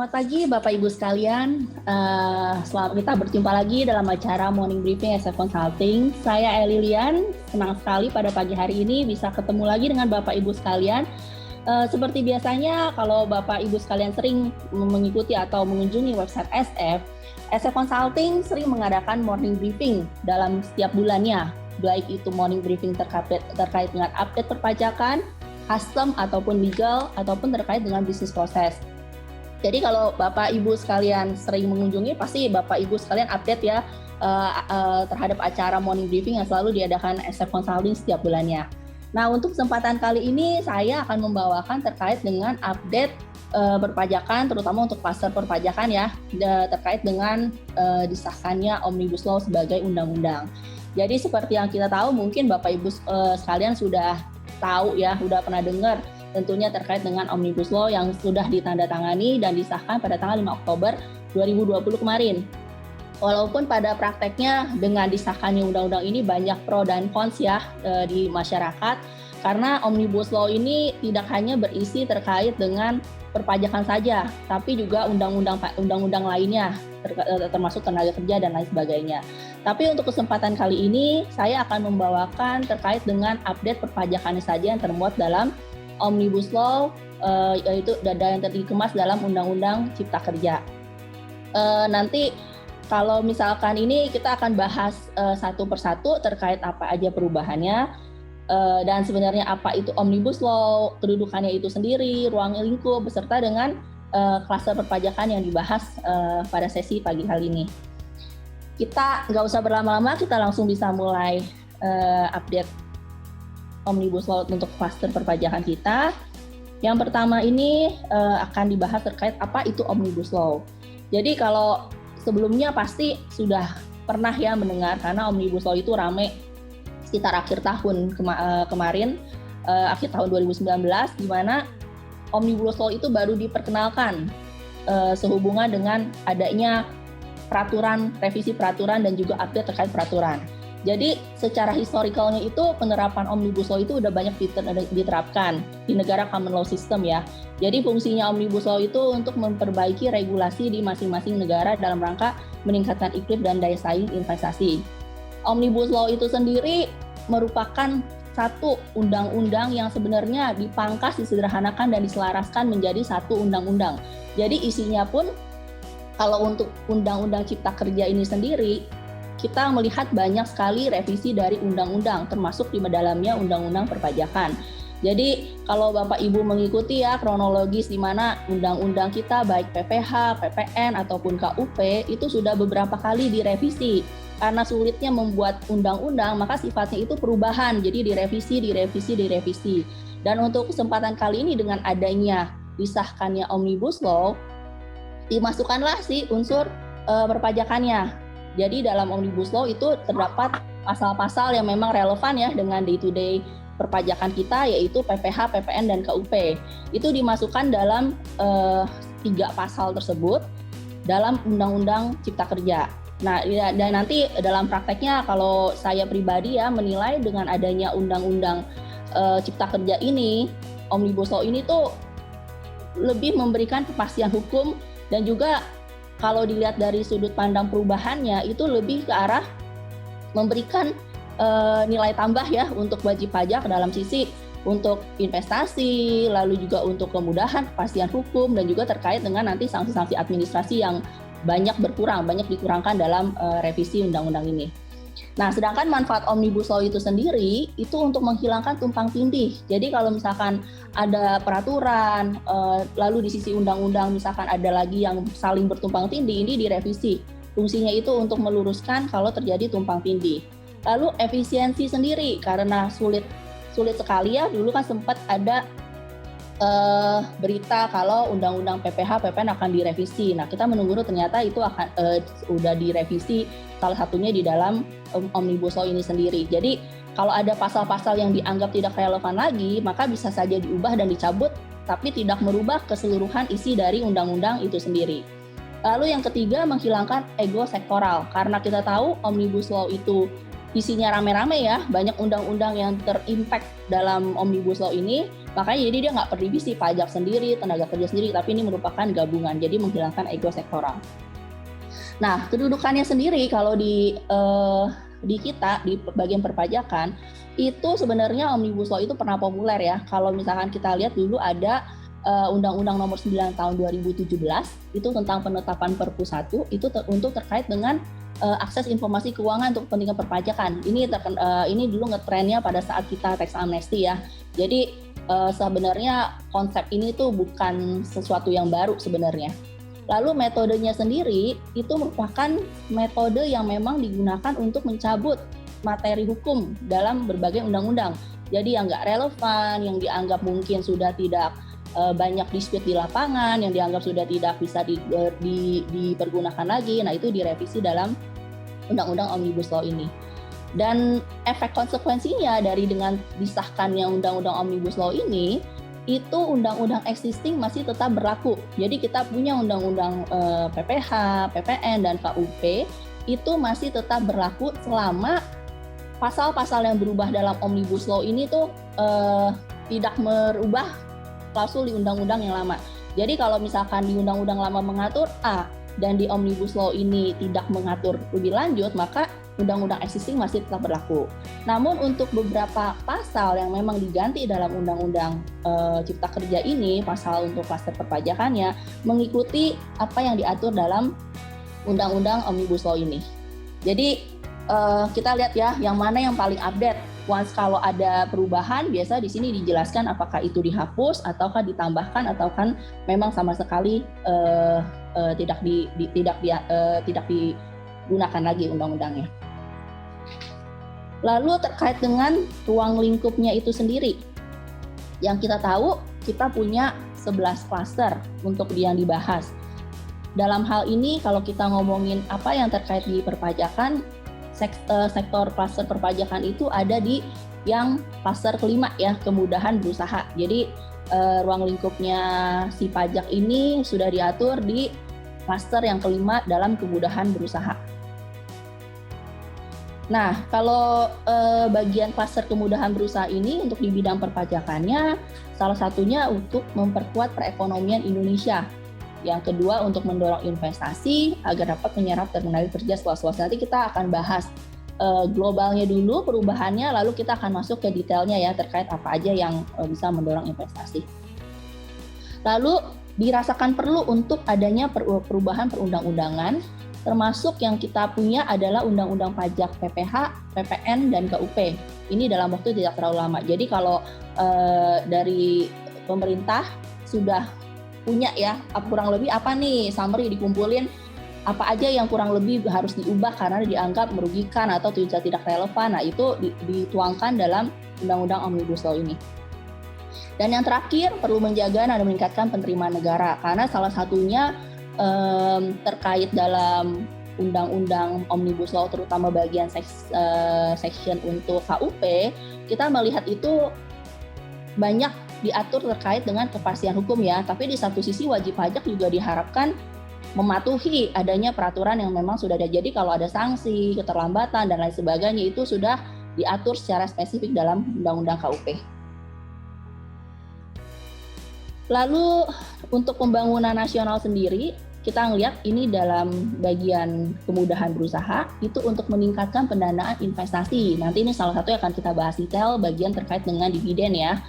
Selamat pagi Bapak Ibu sekalian. Selamat kita berjumpa lagi dalam acara Morning Briefing SF Consulting. Saya Elilian, senang sekali pada pagi hari ini bisa ketemu lagi dengan Bapak Ibu sekalian. Seperti biasanya kalau Bapak Ibu sekalian sering mengikuti atau mengunjungi website SF Consulting sering mengadakan morning briefing dalam setiap bulannya. Baik itu morning briefing terkait dengan update perpajakan, custom ataupun legal, ataupun terkait dengan bisnis proses. Jadi kalau Bapak Ibu sekalian sering mengunjungi, pasti Bapak Ibu sekalian update ya terhadap acara morning briefing yang selalu diadakan SF Consulting setiap bulannya. Nah, untuk kesempatan kali ini saya akan membawakan terkait dengan update perpajakan, terutama untuk kluster perpajakan ya, terkait dengan disahkannya Omnibus Law sebagai undang-undang. Jadi seperti yang kita tahu, mungkin Bapak Ibu sekalian sudah tahu ya, sudah pernah dengar tentunya terkait dengan Omnibus Law yang sudah ditandatangani dan disahkan pada tanggal 5 Oktober 2020 kemarin. Walaupun pada prakteknya dengan disahkannya undang-undang ini banyak pro dan cons ya di masyarakat, karena Omnibus Law ini tidak hanya berisi terkait dengan perpajakan saja, tapi juga undang-undang lainnya, termasuk tenaga kerja dan lain sebagainya. Tapi untuk kesempatan kali ini, saya akan membawakan terkait dengan update perpajakannya saja yang termuat dalam Omnibus Law, yaitu yang dikemas dalam Undang-Undang Cipta Kerja. Nanti kalau misalkan ini kita akan bahas satu persatu terkait apa aja perubahannya, dan sebenarnya apa itu Omnibus Law, kedudukannya itu sendiri, ruang lingkup, beserta dengan kluster perpajakan yang dibahas pada sesi pagi kali ini. Kita nggak usah berlama-lama, kita langsung bisa mulai update Omnibus Law untuk kluster perpajakan kita. Yang pertama ini akan dibahas terkait apa itu Omnibus Law. Jadi kalau sebelumnya pasti sudah pernah ya mendengar, karena Omnibus Law itu rame sekitar akhir tahun kemarin, akhir tahun 2019, di mana Omnibus Law itu baru diperkenalkan sehubungan dengan adanya peraturan, revisi peraturan dan juga update terkait peraturan. Jadi secara historicalnya itu penerapan Omnibus Law itu udah banyak diterapkan di negara common law system ya. Jadi fungsinya Omnibus Law itu untuk memperbaiki regulasi di masing-masing negara dalam rangka meningkatkan iklim dan daya saing investasi. Omnibus Law itu sendiri merupakan satu undang-undang yang sebenarnya dipangkas, disederhanakan dan diselaraskan menjadi satu undang-undang. Jadi isinya pun kalau untuk Undang-Undang Cipta Kerja ini sendiri, kita melihat banyak sekali revisi dari undang-undang, termasuk di dalamnya undang-undang perpajakan. Jadi kalau Bapak Ibu mengikuti ya kronologis di mana undang-undang kita baik PPH, PPN ataupun KUP itu sudah beberapa kali direvisi. Karena sulitnya membuat undang-undang, maka sifatnya itu perubahan, jadi direvisi. Dan untuk kesempatan kali ini dengan adanya disahkannya Omnibus Law, dimasukkanlah si unsur perpajakannya. Jadi dalam Omnibus Law itu terdapat pasal-pasal yang memang relevan ya dengan day-to-day perpajakan kita, yaitu PPH, PPN, dan KUP. Itu dimasukkan dalam 3 pasal tersebut dalam Undang-Undang Cipta Kerja. Nah, dan nanti dalam prakteknya kalau saya pribadi ya menilai dengan adanya Undang-Undang Cipta Kerja ini, Omnibus Law ini tuh lebih memberikan kepastian hukum dan juga kalau dilihat dari sudut pandang perubahannya itu lebih ke arah memberikan nilai tambah ya untuk wajib pajak dalam sisi untuk investasi, lalu juga untuk kemudahan, kepastian hukum, dan juga terkait dengan nanti sanksi-sanksi administrasi yang banyak dikurangkan dalam revisi undang-undang ini. Nah, sedangkan manfaat Omnibus Law itu sendiri itu untuk menghilangkan tumpang tindih. Jadi kalau misalkan ada peraturan, lalu di sisi undang-undang misalkan ada lagi yang saling bertumpang tindih, ini direvisi. Fungsinya itu untuk meluruskan kalau terjadi tumpang tindih. Lalu efisiensi sendiri, karena sulit sekali ya, dulu kan sempat ada berita kalau undang-undang PPH, PPN akan direvisi. Nah, kita menunggu ternyata itu akan udah direvisi, salah satunya di dalam Omnibus Law ini sendiri. Jadi kalau ada pasal-pasal yang dianggap tidak relevan lagi, maka bisa saja diubah dan dicabut, tapi tidak merubah keseluruhan isi dari undang-undang itu sendiri. Lalu yang ketiga, menghilangkan ego sektoral. Karena kita tahu Omnibus Law itu isinya rame-rame ya, banyak undang-undang yang terimpact dalam Omnibus Law ini, makanya jadi dia nggak per divisi, pajak sendiri, tenaga kerja sendiri, tapi ini merupakan gabungan, jadi menghilangkan ego sektoral. Nah, kedudukannya sendiri kalau di kita, di bagian perpajakan, itu sebenarnya Omnibus Law itu pernah populer ya. Kalau misalkan kita lihat dulu ada Undang-Undang Nomor 9 tahun 2017 itu tentang penetapan Perpu 1 itu untuk terkait dengan akses informasi keuangan untuk kepentingan perpajakan. Ini dulu ngetrennya pada saat kita tax amnesty ya. Jadi sebenarnya konsep ini tuh bukan sesuatu yang baru sebenarnya. Lalu metodenya sendiri itu merupakan metode yang memang digunakan untuk mencabut materi hukum dalam berbagai undang-undang. Jadi yang nggak relevan, yang dianggap mungkin sudah tidak banyak dispute di lapangan, yang dianggap sudah tidak bisa dipergunakan lagi, nah itu direvisi dalam Undang-Undang Omnibus Law ini. Dan efek konsekuensinya dari dengan disahkannya Undang-Undang Omnibus Law ini, itu undang-undang existing masih tetap berlaku. Jadi kita punya undang-undang PPH, PPN, dan KUP itu masih tetap berlaku selama pasal-pasal yang berubah dalam Omnibus Law ini tuh tidak merubah klausul di undang-undang yang lama. Jadi kalau misalkan di undang-undang lama mengatur A dan di Omnibus Law ini tidak mengatur lebih lanjut, maka undang-undang existing masih tetap berlaku. Namun untuk beberapa pasal yang memang diganti dalam undang-undang Cipta Kerja ini, pasal untuk klaster perpajakannya mengikuti apa yang diatur dalam undang-undang Omnibus Law ini. Jadi kita lihat ya, yang mana yang paling update. Once kalau ada perubahan, biasa di sini dijelaskan apakah itu dihapus ataukah ditambahkan ataukah memang sama sekali tidak digunakan lagi undang-undangnya. Lalu terkait dengan ruang lingkupnya itu sendiri, yang kita tahu kita punya 11 klaster untuk yang dibahas. Dalam hal ini kalau kita ngomongin apa yang terkait di perpajakan, sektor klaster perpajakan itu ada di yang klaster kelima ya, kemudahan berusaha. Jadi ruang lingkupnya si pajak ini sudah diatur di klaster yang kelima dalam kemudahan berusaha. Nah, kalau bagian klaster kemudahan berusaha ini untuk di bidang perpajakannya, salah satunya untuk memperkuat perekonomian Indonesia. Yang kedua untuk mendorong investasi agar dapat menyerap tenaga kerja seluas-luasnya. Nanti kita akan bahas globalnya dulu perubahannya, lalu kita akan masuk ke detailnya ya terkait apa aja yang bisa mendorong investasi. Lalu dirasakan perlu untuk adanya perubahan perundang-undangan, termasuk yang kita punya adalah Undang-Undang Pajak PPH, PPN, dan KUP. Ini dalam waktu tidak terlalu lama. Jadi kalau dari pemerintah sudah punya ya kurang lebih apa nih summary dikumpulin apa aja yang kurang lebih harus diubah karena dianggap merugikan atau tidak relevan. Nah itu dituangkan dalam Undang-Undang Omnibus Law ini. Dan yang terakhir perlu menjaga dan meningkatkan penerimaan negara karena salah satunya terkait dalam Undang-Undang Omnibus Law terutama bagian section untuk KUP, kita melihat itu banyak diatur terkait dengan kepastian hukum ya, tapi di satu sisi wajib pajak juga diharapkan mematuhi adanya peraturan yang memang sudah ada. Jadi kalau ada sanksi, keterlambatan dan lain sebagainya itu sudah diatur secara spesifik dalam Undang-Undang KUP. Lalu untuk pembangunan nasional sendiri, kita ngelihat ini dalam bagian kemudahan berusaha itu untuk meningkatkan pendanaan investasi. Nanti ini salah satu yang akan kita bahas detail bagian terkait dengan dividen ya.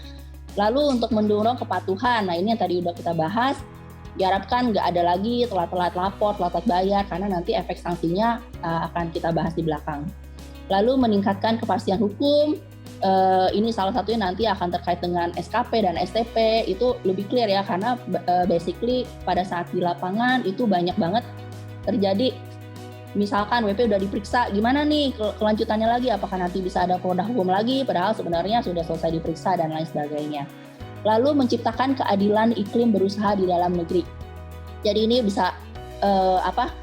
Lalu untuk mendorong kepatuhan, nah ini yang tadi udah kita bahas, diharapkan nggak ada lagi telat-telat lapor, telat bayar, karena nanti efek sanksinya akan kita bahas di belakang. Lalu meningkatkan kepastian hukum, ini salah satunya nanti akan terkait dengan SKP dan STP, itu lebih clear ya, karena basically pada saat di lapangan itu banyak banget terjadi. Misalkan WP udah diperiksa, gimana nih kelanjutannya lagi, apakah nanti bisa ada produk hukum lagi, padahal sebenarnya sudah selesai diperiksa dan lain sebagainya. Lalu menciptakan keadilan iklim berusaha di dalam negeri. Jadi ini bisa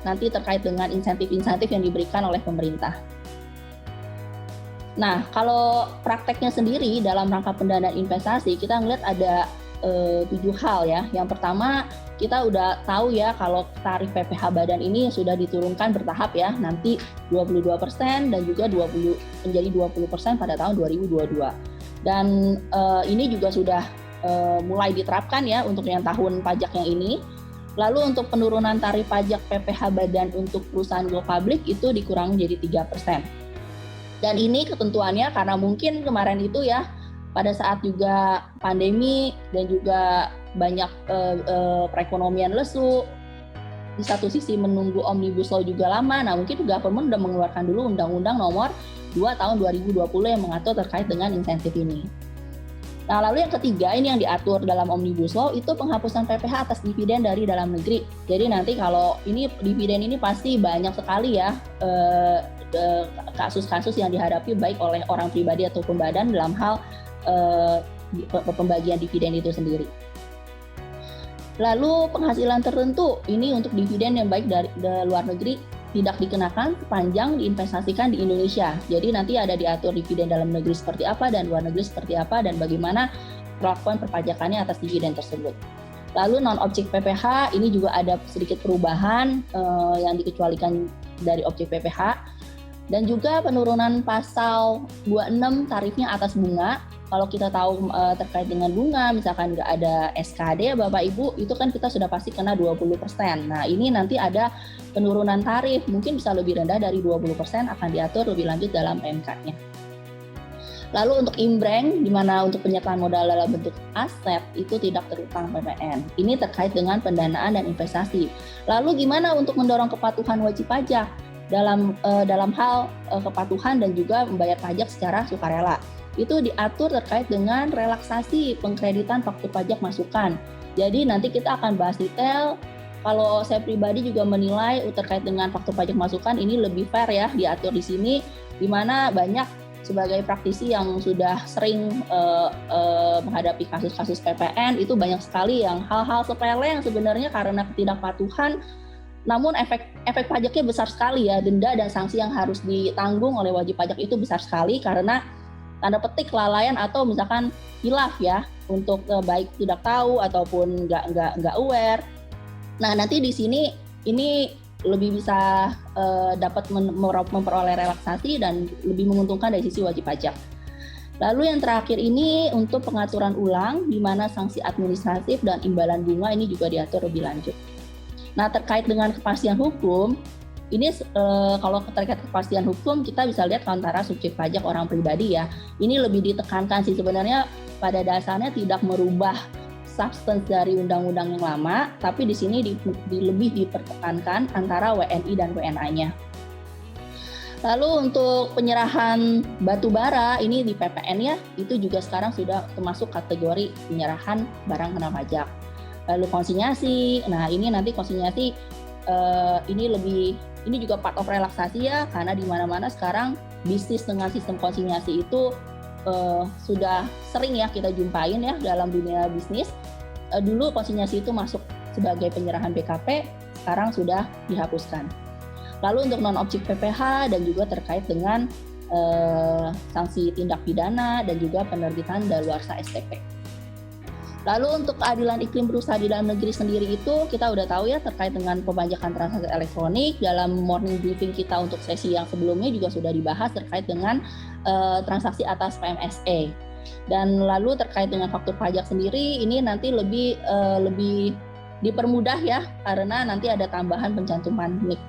nanti terkait dengan insentif-insentif yang diberikan oleh pemerintah. Nah, kalau prakteknya sendiri dalam rangka pendanaan investasi, kita ngelihat ada 7 hal ya. Yang pertama, kita udah tahu ya kalau tarif PPh badan ini sudah diturunkan bertahap ya, nanti 22% dan juga menjadi 20% pada tahun 2022. Dan ini juga sudah mulai diterapkan ya untuk yang tahun pajak yang ini. Lalu untuk penurunan tarif pajak PPh badan untuk perusahaan go public itu dikurangi jadi 3%. Dan ini ketentuannya karena mungkin kemarin itu ya pada saat juga pandemi dan juga banyak perekonomian lesu, di satu sisi menunggu Omnibus Law juga lama, nah mungkin government udah mengeluarkan dulu Undang-Undang Nomor 2 Tahun 2020 yang mengatur terkait dengan insentif ini. Nah lalu yang ketiga, ini yang diatur dalam Omnibus Law itu penghapusan PPh atas dividen dari dalam negeri. Jadi nanti kalau ini dividen ini pasti banyak sekali ya kasus-kasus yang dihadapi baik oleh orang pribadi ataupun badan dalam hal pembagian dividen itu sendiri. Lalu penghasilan tertentu ini untuk dividen yang baik dari luar negeri tidak dikenakan sepanjang diinvestasikan di Indonesia. Jadi nanti ada diatur dividen dalam negeri seperti apa dan luar negeri seperti apa dan bagaimana perlakuan perpajakannya atas dividen tersebut. Lalu non-objek PPh ini juga ada sedikit perubahan yang dikecualikan dari objek PPh. Dan juga penurunan pasal 26 tarifnya atas bunga. Kalau kita tahu terkait dengan bunga, misalkan nggak ada SKD ya Bapak Ibu, itu kan kita sudah pasti kena 20%. Nah ini nanti ada penurunan tarif, mungkin bisa lebih rendah dari 20%, akan diatur lebih lanjut dalam PMK-nya. Lalu untuk imbreng, di mana untuk penyertaan modal dalam bentuk aset, itu tidak terutang PPN. Ini terkait dengan pendanaan dan investasi. Lalu gimana untuk mendorong kepatuhan wajib pajak? Dalam hal kepatuhan dan juga membayar pajak secara sukarela. Itu diatur terkait dengan relaksasi pengkreditan faktur pajak masukan. Jadi nanti kita akan bahas detail. Kalau saya pribadi juga menilai terkait dengan faktur pajak masukan ini lebih fair ya diatur di sini, di mana banyak sebagai praktisi yang sudah sering menghadapi kasus-kasus PPN itu banyak sekali yang hal-hal sepele yang sebenarnya karena ketidakpatuhan. Namun efek pajaknya besar sekali ya, denda dan sanksi yang harus ditanggung oleh wajib pajak itu besar sekali karena tanda petik kelalaian atau misalkan hilaf ya untuk baik tidak tahu ataupun nggak aware. Nah nanti di sini ini lebih bisa dapat memperoleh relaksasi dan lebih menguntungkan dari sisi wajib pajak. Lalu yang terakhir ini untuk pengaturan ulang di mana sanksi administratif dan imbalan bunga ini juga diatur lebih lanjut. Nah terkait dengan kepastian hukum, ini kalau terkait kepastian hukum kita bisa lihat antara subjek pajak orang pribadi ya. Ini lebih ditekankan sih sebenarnya pada dasarnya tidak merubah substance dari undang-undang yang lama, tapi di sini lebih dipertekankan antara WNI dan WNA-nya. Lalu untuk penyerahan batu bara ini di PPN ya, itu juga sekarang sudah termasuk kategori penyerahan barang kena pajak. Lalu konsinyasi, nah ini nanti konsinyasi ini juga part of relaksasi ya, karena di mana-mana sekarang bisnis dengan sistem konsinyasi itu sudah sering ya kita jumpain ya dalam dunia bisnis. Dulu konsinyasi itu masuk sebagai penyerahan BKP, sekarang sudah dihapuskan. Lalu untuk non-objek PPh dan juga terkait dengan sanksi tindak pidana dan juga penerbitan daluarsa STP. Lalu untuk keadilan iklim berusaha di dalam negeri sendiri itu kita udah tahu ya terkait dengan pembajakan transaksi elektronik. Dalam morning briefing kita untuk sesi yang sebelumnya juga sudah dibahas terkait dengan transaksi atas PMSE. Dan lalu terkait dengan faktur pajak sendiri ini nanti lebih dipermudah ya karena nanti ada tambahan pencantuman NIK.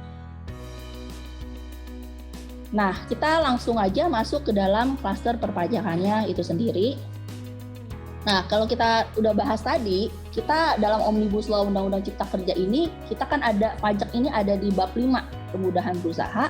Nah kita langsung aja masuk ke dalam klaster perpajakannya itu sendiri. Nah, kalau kita udah bahas tadi, kita dalam Omnibus Law Undang-Undang Cipta Kerja ini, kita kan ada pajak ini ada di bab 5, kemudahan berusaha,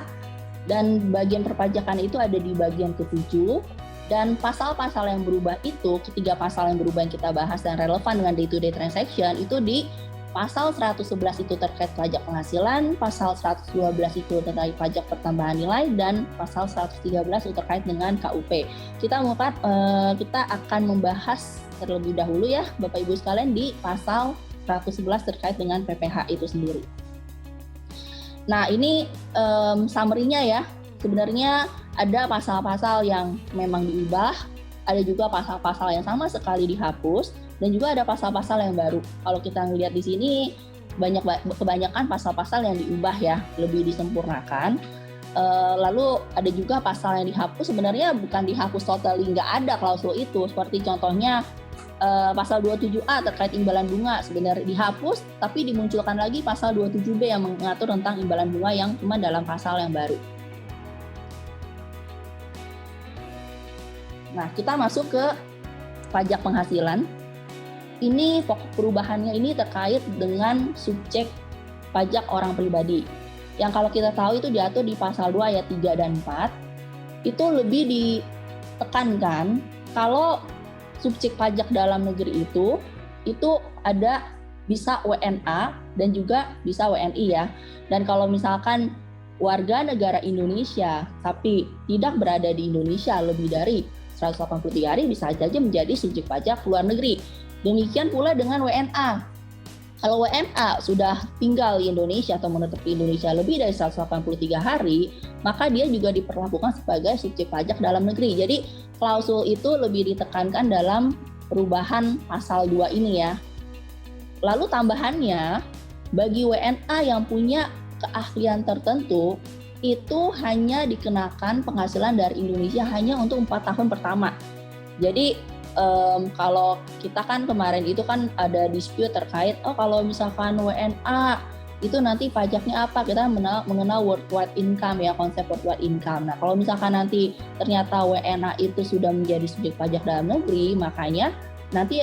dan bagian perpajakan itu ada di bagian ke-7, dan pasal-pasal yang berubah itu, ketiga pasal yang berubah yang kita bahas dan relevan dengan day-to-day transaction, itu di pasal 111 itu terkait pajak penghasilan, pasal 112 itu terkait pajak pertambahan nilai, dan pasal 113 itu terkait dengan KUP. Kita akan membahas terlebih dahulu ya Bapak Ibu sekalian di pasal 111 terkait dengan PPh itu sendiri. Nah ini summary-nya ya, sebenarnya ada pasal-pasal yang memang diubah, ada juga pasal-pasal yang sama sekali dihapus, dan juga ada pasal-pasal yang baru. Kalau kita ngelihat di sini kebanyakan pasal-pasal yang diubah ya, lebih disempurnakan. Lalu ada juga pasal yang dihapus, sebenarnya bukan dihapus totally, nggak ada klausul itu. Seperti contohnya pasal 27A terkait imbalan bunga sebenarnya dihapus, tapi dimunculkan lagi pasal 27B yang mengatur tentang imbalan bunga yang cuma dalam pasal yang baru. Nah, kita masuk ke pajak penghasilan. Ini pokok perubahannya ini terkait dengan subjek pajak orang pribadi. Yang kalau kita tahu itu diatur di pasal 2 ayat 3 dan 4. Itu lebih ditekankan kalau subjek pajak dalam negeri itu ada bisa WNA dan juga bisa WNI ya. Dan kalau misalkan warga negara Indonesia tapi tidak berada di Indonesia lebih dari 183 hari bisa saja menjadi subjek pajak luar negeri. Demikian pula dengan WNA. Kalau WNA sudah tinggal di Indonesia atau menetap di Indonesia lebih dari 183 hari, maka dia juga diperlakukan sebagai subjek pajak dalam negeri. Jadi klausul itu lebih ditekankan dalam perubahan pasal 2 ini ya. Lalu tambahannya, bagi WNA yang punya keahlian tertentu, itu hanya dikenakan penghasilan dari Indonesia hanya untuk 4 tahun pertama. Jadi kalau kita kan kemarin itu kan ada dispute terkait kalau misalkan WNA itu nanti pajaknya apa, kita mengenal worldwide income ya, konsep worldwide income. Nah kalau misalkan nanti ternyata WNA itu sudah menjadi subjek pajak dalam negeri, makanya nanti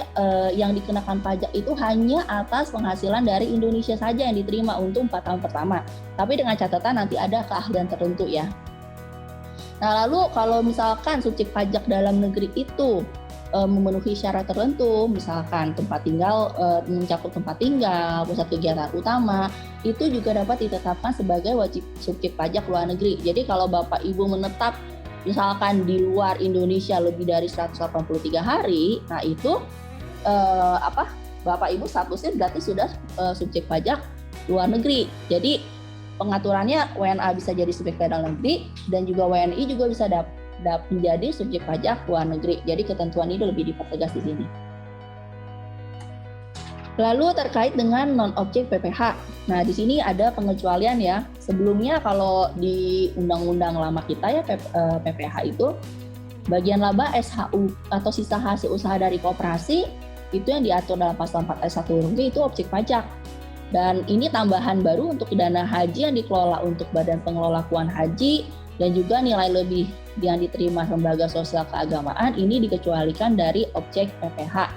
yang dikenakan pajak itu hanya atas penghasilan dari Indonesia saja yang diterima untuk 4 tahun pertama, tapi dengan catatan nanti ada keahlian tertentu ya. Nah lalu kalau misalkan subjek pajak dalam negeri itu memenuhi syarat tertentu, misalkan tempat tinggal, mencakup tempat tinggal, pusat kegiatan utama, itu juga dapat ditetapkan sebagai wajib subjek pajak luar negeri. Jadi kalau Bapak Ibu menetap misalkan di luar Indonesia lebih dari 183 hari, nah itu Bapak Ibu statusnya berarti sudah subjek pajak luar negeri. Jadi pengaturannya WNA bisa jadi subjek pajak dalam negeri dan juga WNI juga bisa menjadi subjek pajak luar negeri. Jadi ketentuan ini lebih dipertegas di sini. Lalu terkait dengan non-objek PPh. Nah, di sini ada pengecualian ya. Sebelumnya kalau di undang-undang lama kita ya PPh itu bagian laba SHU atau sisa hasil usaha dari koperasi itu yang diatur dalam pasal 4 ayat 1 huruf G itu objek pajak. Dan ini tambahan baru untuk dana haji yang dikelola untuk Badan Pengelola Keuangan Haji dan juga nilai lebih yang diterima lembaga sosial keagamaan ini dikecualikan dari objek PPh.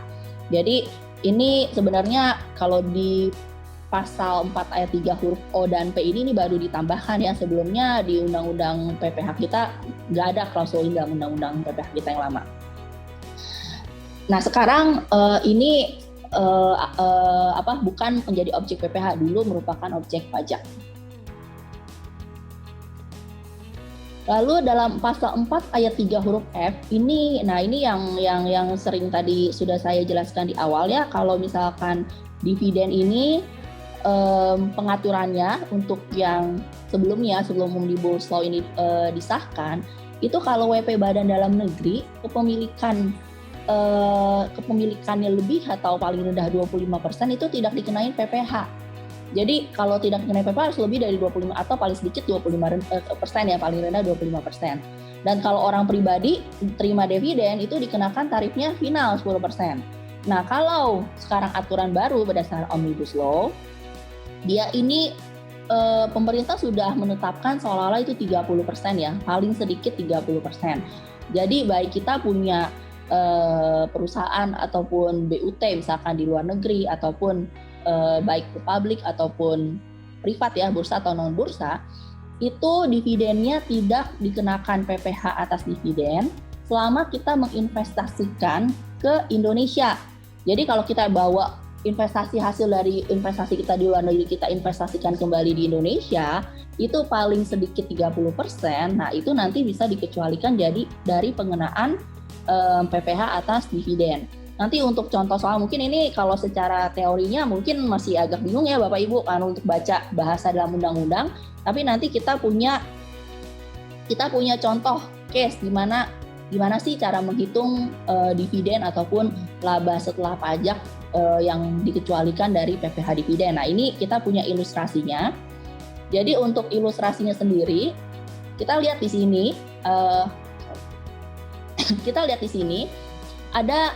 Jadi ini sebenarnya kalau di pasal 4 ayat 3 huruf O dan P ini baru ditambahkan ya, sebelumnya di undang-undang PPh kita nggak ada klausul dalam undang-undang PPh kita yang lama. Nah sekarang ini bukan menjadi objek PPh, dulu merupakan objek pajak. Lalu dalam pasal 4 ayat 3 huruf F ini yang sering tadi sudah saya jelaskan di awal ya, kalau misalkan dividen ini pengaturannya untuk yang sebelumnya sebelum Omnibus Law ini disahkan, itu kalau WP Badan Dalam Negeri kepemilikannya lebih atau paling rendah 25% itu tidak dikenain PPh. Jadi kalau tidak dikenai PPh harus lebih dari 25 atau paling sedikit 25% ya, paling rendah 25%. Dan kalau orang pribadi terima dividen itu dikenakan tarifnya final 10%. Nah, kalau sekarang aturan baru berdasarkan Omnibus Law, dia ini pemerintah sudah menetapkan seolah-olah itu 30% ya, paling sedikit 30%. Jadi baik kita punya perusahaan ataupun BUT misalkan di luar negeri ataupun baik ke publik ataupun privat ya, bursa atau non bursa, itu dividennya tidak dikenakan PPh atas dividen selama kita menginvestasikan ke Indonesia. Jadi kalau kita bawa investasi hasil dari investasi kita di luar negeri, kita investasikan kembali di Indonesia, itu paling sedikit 30%, nah itu nanti bisa dikecualikan jadi dari pengenaan PPh atas dividen. Nanti untuk contoh soal mungkin ini kalau secara teorinya mungkin masih agak bingung ya Bapak Ibu kan untuk baca bahasa dalam undang-undang, tapi nanti kita punya contoh case di mana gimana sih cara menghitung dividen ataupun laba setelah pajak yang dikecualikan dari PPh dividen. Nah, ini kita punya ilustrasinya. Jadi untuk ilustrasinya sendiri, kita lihat di sini, ada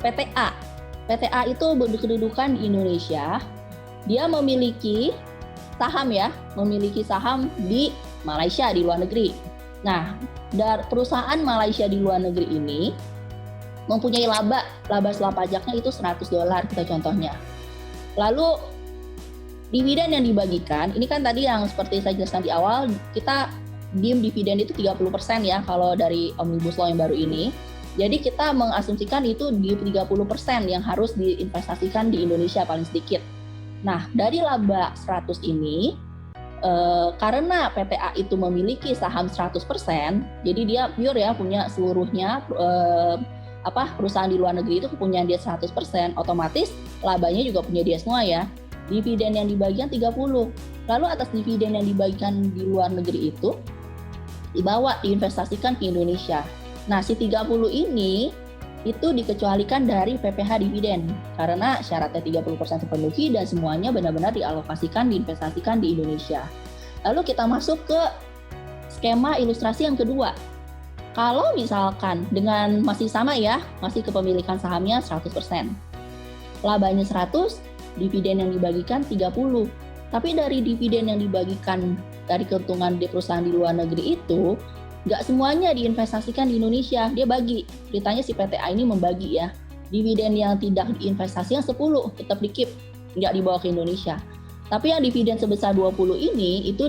PTA. PTA itu berkedudukan di Indonesia. Dia memiliki saham di Malaysia, di luar negeri. Nah, dari perusahaan Malaysia di luar negeri ini mempunyai laba setelah pajaknya itu $100 kita contohnya. Lalu dividen yang dibagikan, ini kan tadi yang seperti saya jelaskan di awal, kita diem dividen itu 30% ya kalau dari Omnibus Law yang baru ini. Jadi kita mengasumsikan itu di 30% yang harus diinvestasikan di Indonesia paling sedikit. Nah, dari laba 100 ini, karena PTA itu memiliki saham 100%, jadi dia pure ya, punya seluruhnya, perusahaan di luar negeri itu punya dia 100%, otomatis labanya juga punya dia semua ya. Dividen yang dibagikan 30. Lalu atas dividen yang dibagikan di luar negeri itu diinvestasikan ke Indonesia. Nah, si 30 ini itu dikecualikan dari PPh dividen karena syaratnya 30% terpenuhi dan semuanya benar-benar dialokasikan, diinvestasikan di Indonesia. Lalu kita masuk ke skema ilustrasi yang kedua. Kalau misalkan dengan masih sama ya, masih kepemilikan sahamnya 100%. Labanya 100, dividen yang dibagikan 30. Tapi dari dividen yang dibagikan dari keuntungan di perusahaan di luar negeri itu, nggak semuanya diinvestasikan di Indonesia, dia bagi. Ceritanya si PTA ini membagi ya. Dividen yang tidak diinvestasikan 10, tetap di-keep, nggak dibawa ke Indonesia. Tapi yang dividen sebesar 20 ini, itu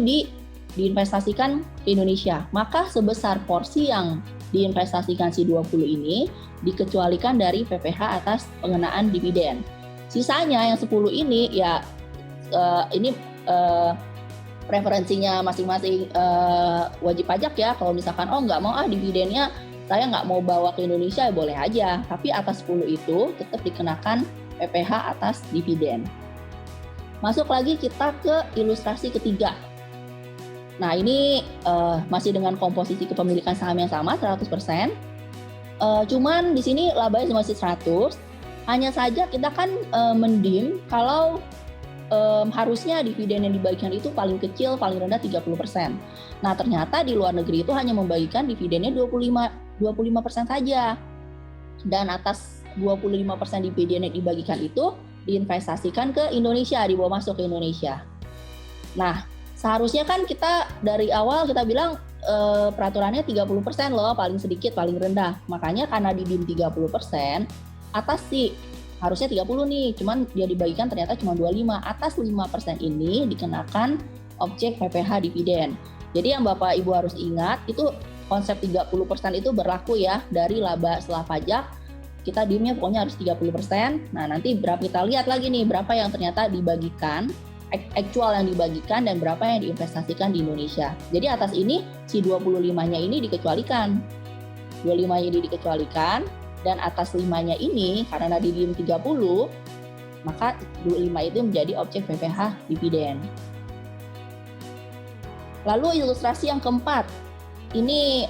diinvestasikan ke Indonesia. Maka sebesar porsi yang diinvestasikan si 20 ini, dikecualikan dari PPh atas pengenaan dividen. Sisanya yang 10 ini ya preferensinya masing-masing wajib pajak ya. Kalau misalkan nggak mau dividennya saya nggak mau bawa ke Indonesia, ya boleh aja. Tapi atas 10 itu tetap dikenakan PPh atas dividen. Masuk lagi kita ke ilustrasi ketiga. Nah, ini masih dengan komposisi kepemilikan saham yang sama 100%. Cuman di sini labanya masih 100. Hanya saja kita kan mendim kalau harusnya dividen yang dibagikan itu paling kecil, paling rendah 30%. Nah, ternyata di luar negeri itu hanya membagikan dividennya 25% saja. Dan atas 25% dividen yang dibagikan itu diinvestasikan ke Indonesia, dibawa masuk ke Indonesia. Nah, seharusnya kan kita dari awal kita bilang peraturannya 30% loh, paling sedikit, paling rendah. Makanya karena didim 30%, atas sih harusnya 30 nih, cuman dia dibagikan ternyata cuma 25. Atas 5% ini dikenakan objek PPh dividen. Jadi yang Bapak Ibu harus ingat, itu konsep 30% itu berlaku ya dari laba setelah pajak. Kita dimnya pokoknya harus 30%. Nah, nanti kita lihat lagi nih berapa yang ternyata dibagikan, actual yang dibagikan dan berapa yang diinvestasikan di Indonesia. Jadi atas ini si 25-nya ini dikecualikan. 25-nya ini dikecualikan. Dan atas 5-nya ini karena didim 30, maka 25 itu menjadi objek PPh dividen. Lalu ilustrasi yang keempat, ini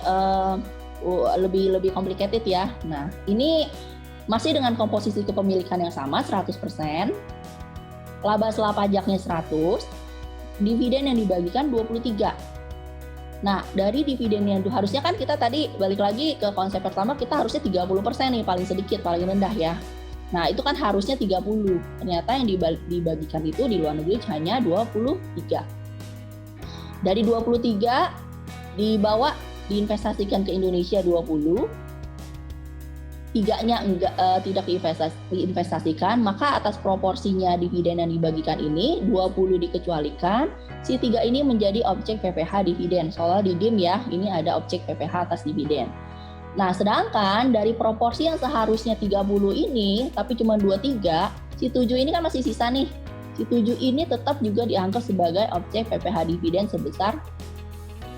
lebih complicated ya. Nah, ini masih dengan komposisi kepemilikan yang sama 100%, laba setelah pajaknya 100, dividen yang dibagikan 23. Nah, dari dividen yang harusnya kan kita tadi balik lagi ke konsep pertama, kita harusnya 30% nih, paling sedikit, paling rendah ya. Nah, itu kan harusnya 30. Ternyata yang dibagikan itu di luar negeri hanya 23. Dari 23 dibawa diinvestasikan ke Indonesia 20. 3-nya tidak diinvestasikan, maka atas proporsinya dividen yang dibagikan ini 20 dikecualikan, si 3 ini menjadi objek PPh dividen. Soalnya di DIM ya, ini ada objek PPh atas dividen. Nah, sedangkan dari proporsi yang seharusnya 30 ini tapi cuma 23, si 7 ini kan masih sisa nih. Si 7 ini tetap juga dianggap sebagai objek PPh dividen sebesar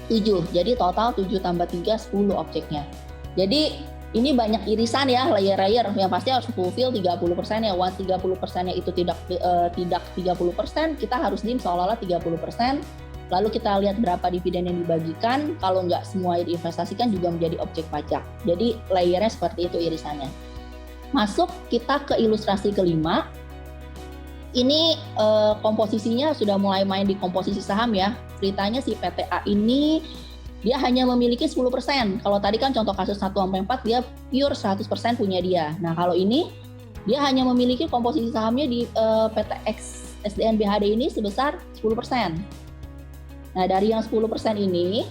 7. Jadi total 7 tambah 3 10 objeknya. Jadi ini banyak irisan ya, layer-layer yang pasti harus fulfill 30% ya. Once 30%-nya itu tidak 30%, kita harus dim seolah-olah 30%. Lalu kita lihat berapa dividen yang dibagikan, kalau nggak semua diinvestasikan juga menjadi objek pajak. Jadi layernya seperti itu irisannya. Masuk kita ke ilustrasi kelima. Ini komposisinya sudah mulai main di komposisi saham ya. Ceritanya si PTA ini dia hanya memiliki 10%. Kalau tadi kan contoh kasus 1-4 dia pure 100% punya dia. Nah kalau ini dia hanya memiliki komposisi sahamnya di PTX SDN BHD ini sebesar 10%. Nah dari yang 10% ini,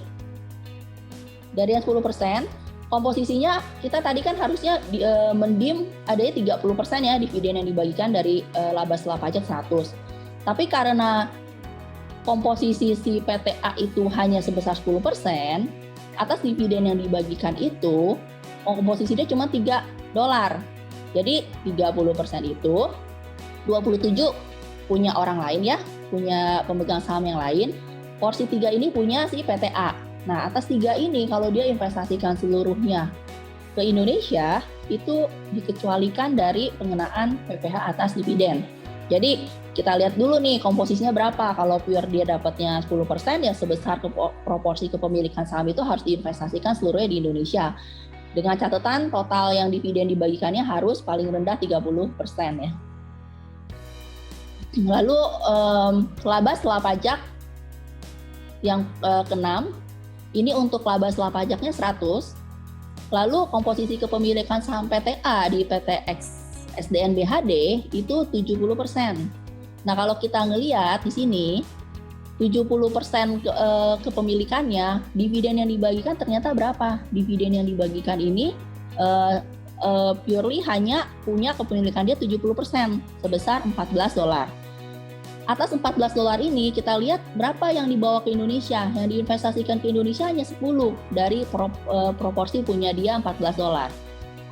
komposisinya kita tadi kan harusnya mendim adanya 30% ya dividen yang dibagikan dari laba setelah pajak 100. Tapi karena komposisi si PTA itu hanya sebesar 10%, atas dividen yang dibagikan itu komposisinya cuma $3. Jadi 30% itu 27 punya orang lain ya, punya pemegang saham yang lain. Porsi 3 ini punya si PTA. Nah, atas 3 ini kalau dia investasikan seluruhnya ke Indonesia, itu dikecualikan dari pengenaan PPh atas dividen. Jadi, kita lihat dulu nih komposisinya berapa. Kalau pure dia dapatnya 10%, ya sebesar proporsi kepemilikan saham itu harus diinvestasikan seluruhnya di Indonesia. Dengan catatan total yang dividen dibagikannya harus paling rendah 30% ya. Lalu, laba setelah pajak yang ke-6, ini untuk laba setelah pajaknya 100, lalu komposisi kepemilikan saham PTA di PTX SDN BHD itu 70%. Nah kalau kita ngelihat di sini, 70% kepemilikannya, dividen yang dibagikan ternyata berapa? Dividen yang dibagikan ini purely hanya punya kepemilikan dia 70%, sebesar $14. Atas $14 ini kita lihat berapa yang dibawa ke Indonesia, yang diinvestasikan ke Indonesia hanya 10 dari proporsi punya dia $14.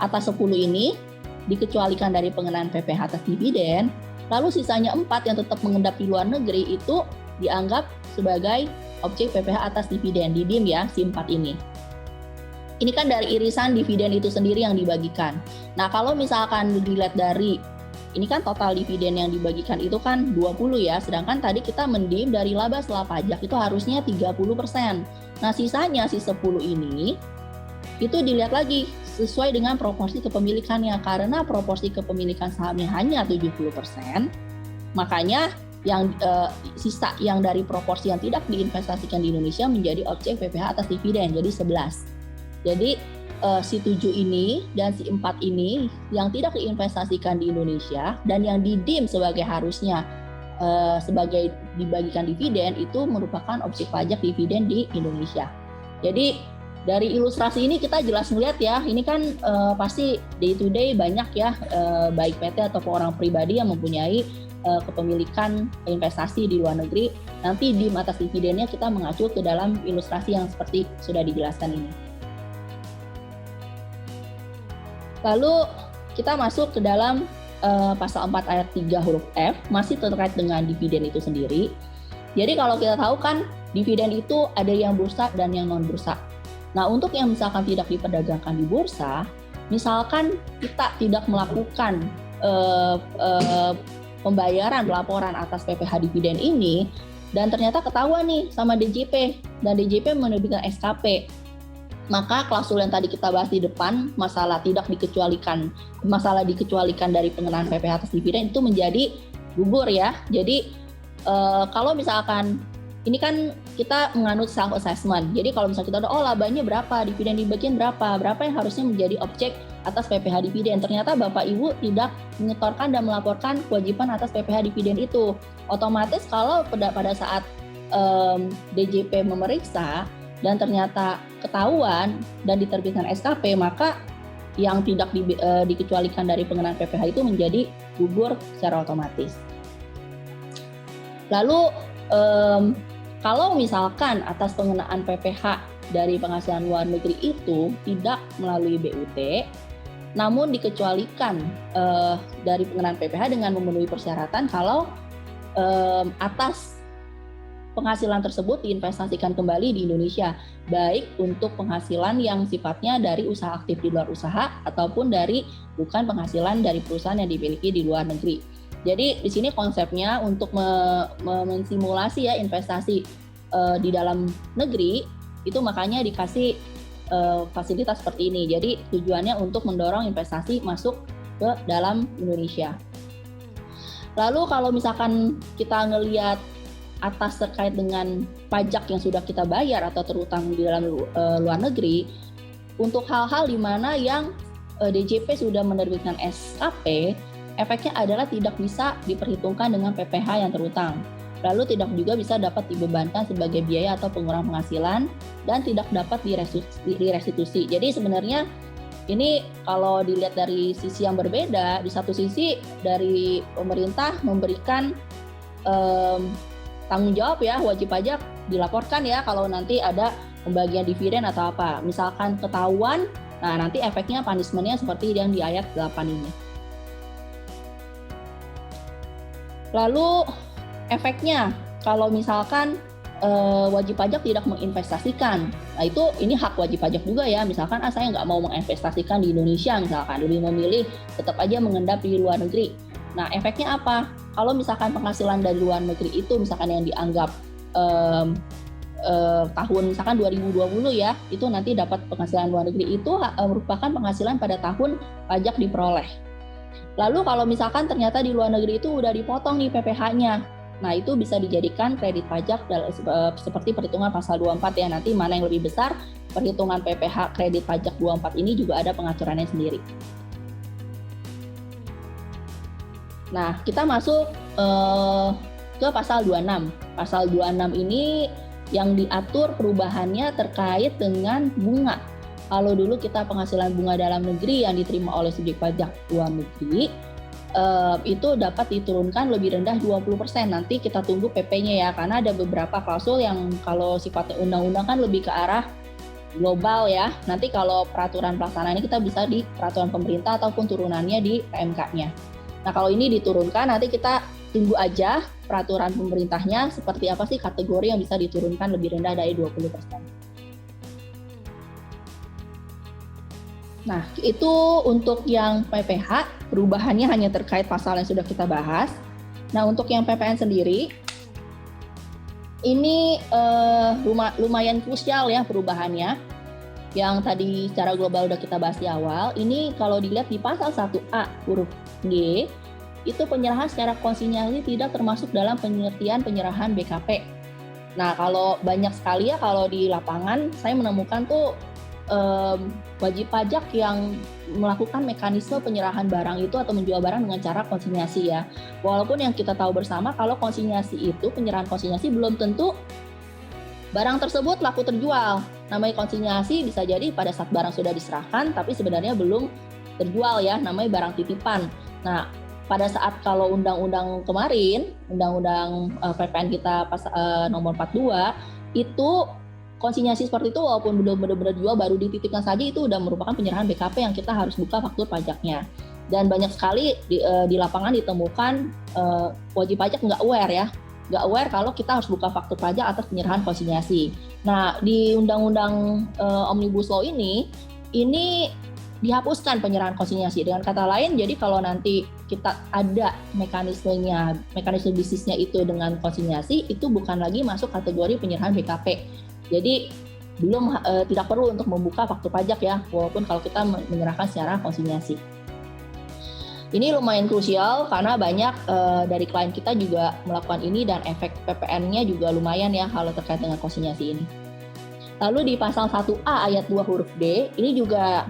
Atas 10 ini dikecualikan dari pengenaan PPh atas dividen, lalu sisanya 4 yang tetap mengendap di luar negeri itu dianggap sebagai objek PPh atas dividen, didim ya si 4 ini. Ini kan dari irisan dividen itu sendiri yang dibagikan. Nah kalau misalkan dilihat dari ini kan total dividen yang dibagikan itu kan 20 ya, sedangkan tadi kita mendim dari laba setelah pajak itu harusnya 30%. Nah sisanya si 10 ini itu dilihat lagi sesuai dengan proporsi kepemilikannya, karena proporsi kepemilikan sahamnya hanya 70%, makanya yang sisa yang dari proporsi yang tidak diinvestasikan di Indonesia menjadi objek PPh atas dividen, jadi 11. Jadi si 7 ini dan si 4 ini yang tidak diinvestasikan di Indonesia dan yang didim sebagai harusnya sebagai dibagikan dividen itu merupakan objek pajak dividen di Indonesia. Jadi dari ilustrasi ini kita jelas melihat ya, ini kan pasti day to day banyak ya baik PT ataupun orang pribadi yang mempunyai kepemilikan investasi di luar negeri. Nanti dim atas dividennya kita mengacu ke dalam ilustrasi yang seperti sudah dijelaskan ini. Lalu kita masuk ke dalam pasal 4 ayat 3 huruf F, masih terkait dengan dividen itu sendiri. Jadi kalau kita tahu kan dividen itu ada yang bursa dan yang non bursa. Nah untuk yang misalkan tidak diperdagangkan di bursa, misalkan kita tidak melakukan pembayaran pelaporan atas PPh dividen ini, dan ternyata ketahuan nih sama DJP, dan DJP menerbitkan SKP, maka klausul yang tadi kita bahas di depan, masalah dikecualikan dari pengenaan PPh atas dividen itu menjadi gugur ya. Jadi kalau misalkan ini kan kita menganut self assessment. Jadi kalau misalnya kita udah labanya berapa, dividen dibagian berapa yang harusnya menjadi objek atas PPh dividen. Ternyata Bapak Ibu tidak menyetorkan dan melaporkan kewajiban atas PPh dividen itu. Otomatis kalau pada saat DJP memeriksa dan ternyata ketahuan dan diterbitkan SKP, maka yang tidak dikecualikan dari pengenaan PPh itu menjadi gugur secara otomatis. Lalu kalau misalkan atas pengenaan PPh dari penghasilan luar negeri itu tidak melalui BUT, namun dikecualikan dari pengenaan PPh dengan memenuhi persyaratan kalau atas penghasilan tersebut diinvestasikan kembali di Indonesia, baik untuk penghasilan yang sifatnya dari usaha aktif di luar usaha ataupun dari bukan penghasilan dari perusahaan yang dimiliki di luar negeri. Jadi di sini konsepnya untuk mensimulasi ya investasi di dalam negeri, itu makanya dikasih fasilitas seperti ini. Jadi tujuannya untuk mendorong investasi masuk ke dalam Indonesia. Lalu kalau misalkan kita ngelihat atas terkait dengan pajak yang sudah kita bayar atau terutang di dalam luar negeri, untuk hal-hal di mana yang DJP sudah menerbitkan SKP, efeknya adalah tidak bisa diperhitungkan dengan PPh yang terutang. Lalu tidak juga bisa dapat dibebankan sebagai biaya atau pengurangan penghasilan dan tidak dapat direstitusi. Jadi sebenarnya ini kalau dilihat dari sisi yang berbeda, di satu sisi dari pemerintah memberikan tanggung jawab ya, wajib pajak dilaporkan ya kalau nanti ada pembagian dividen atau apa. Misalkan ketahuan, nah nanti efeknya punishment-nya seperti yang di ayat 8 ini. Lalu efeknya kalau misalkan wajib pajak tidak menginvestasikan, nah itu ini hak wajib pajak juga ya. Misalkan saya nggak mau menginvestasikan di Indonesia misalkan, lebih memilih tetap aja mengendap di luar negeri. Nah efeknya apa? Kalau misalkan penghasilan dari luar negeri itu misalkan yang dianggap tahun misalkan 2020 ya, itu nanti dapat penghasilan luar negeri itu merupakan penghasilan pada tahun pajak diperoleh. Lalu kalau misalkan ternyata di luar negeri itu udah dipotong nih PPh-nya, nah itu bisa dijadikan kredit pajak seperti perhitungan pasal 24 ya. Nanti mana yang lebih besar, perhitungan PPh kredit pajak 24 ini juga ada pengaturannya sendiri. Nah, kita masuk ke pasal 26. Pasal 26 ini yang diatur perubahannya terkait dengan bunga. Kalau dulu kita penghasilan bunga dalam negeri yang diterima oleh subjek pajak luar negeri, itu dapat diturunkan lebih rendah 20%. Nanti kita tunggu PP-nya ya, karena ada beberapa klausul yang kalau sifatnya undang-undang kan lebih ke arah global ya. Nanti kalau peraturan pelaksanaannya kita bisa di peraturan pemerintah ataupun turunannya di PMK-nya. Nah kalau ini diturunkan, nanti kita tunggu aja peraturan pemerintahnya seperti apa sih kategori yang bisa diturunkan lebih rendah dari 20%. Nah, itu untuk yang PPh, perubahannya hanya terkait pasal yang sudah kita bahas. Nah, untuk yang PPN sendiri, ini lumayan krusial ya perubahannya. Yang tadi secara global udah kita bahas di awal, ini kalau dilihat di pasal 1A huruf G, itu penyerahan secara konsinyasi tidak termasuk dalam pengertian penyerahan BKP. Nah, kalau banyak sekali ya kalau di lapangan, saya menemukan tuh wajib pajak yang melakukan mekanisme penyerahan barang itu atau menjual barang dengan cara konsinyasi ya. Walaupun yang kita tahu bersama kalau konsinyasi itu, penyerahan konsinyasi belum tentu barang tersebut laku terjual. Namanya konsinyasi bisa jadi pada saat barang sudah diserahkan tapi sebenarnya belum terjual ya, namanya barang titipan. Nah, pada saat kalau undang-undang kemarin, undang-undang PPN kita pas nomor 42 itu konsinyasi seperti itu walaupun belum benar-benar jual baru dititipkan saja itu udah merupakan penyerahan BKP yang kita harus buka faktur pajaknya. Dan banyak sekali di lapangan ditemukan wajib pajak nggak aware kalau kita harus buka faktur pajak atas penyerahan konsinyasi. Nah di undang-undang Omnibus Law ini dihapuskan penyerahan konsinyasi. Dengan kata lain, jadi kalau nanti kita ada mekanisme bisnisnya itu dengan konsinyasi, itu bukan lagi masuk kategori penyerahan BKP. Jadi tidak perlu untuk membuka faktur pajak ya, walaupun kalau kita menyerahkan secara konsinyasi. Ini lumayan krusial karena banyak dari klien kita juga melakukan ini dan efek PPN-nya juga lumayan ya kalau terkait dengan konsinyasi ini. Lalu di pasal 1A ayat 2 huruf D, ini juga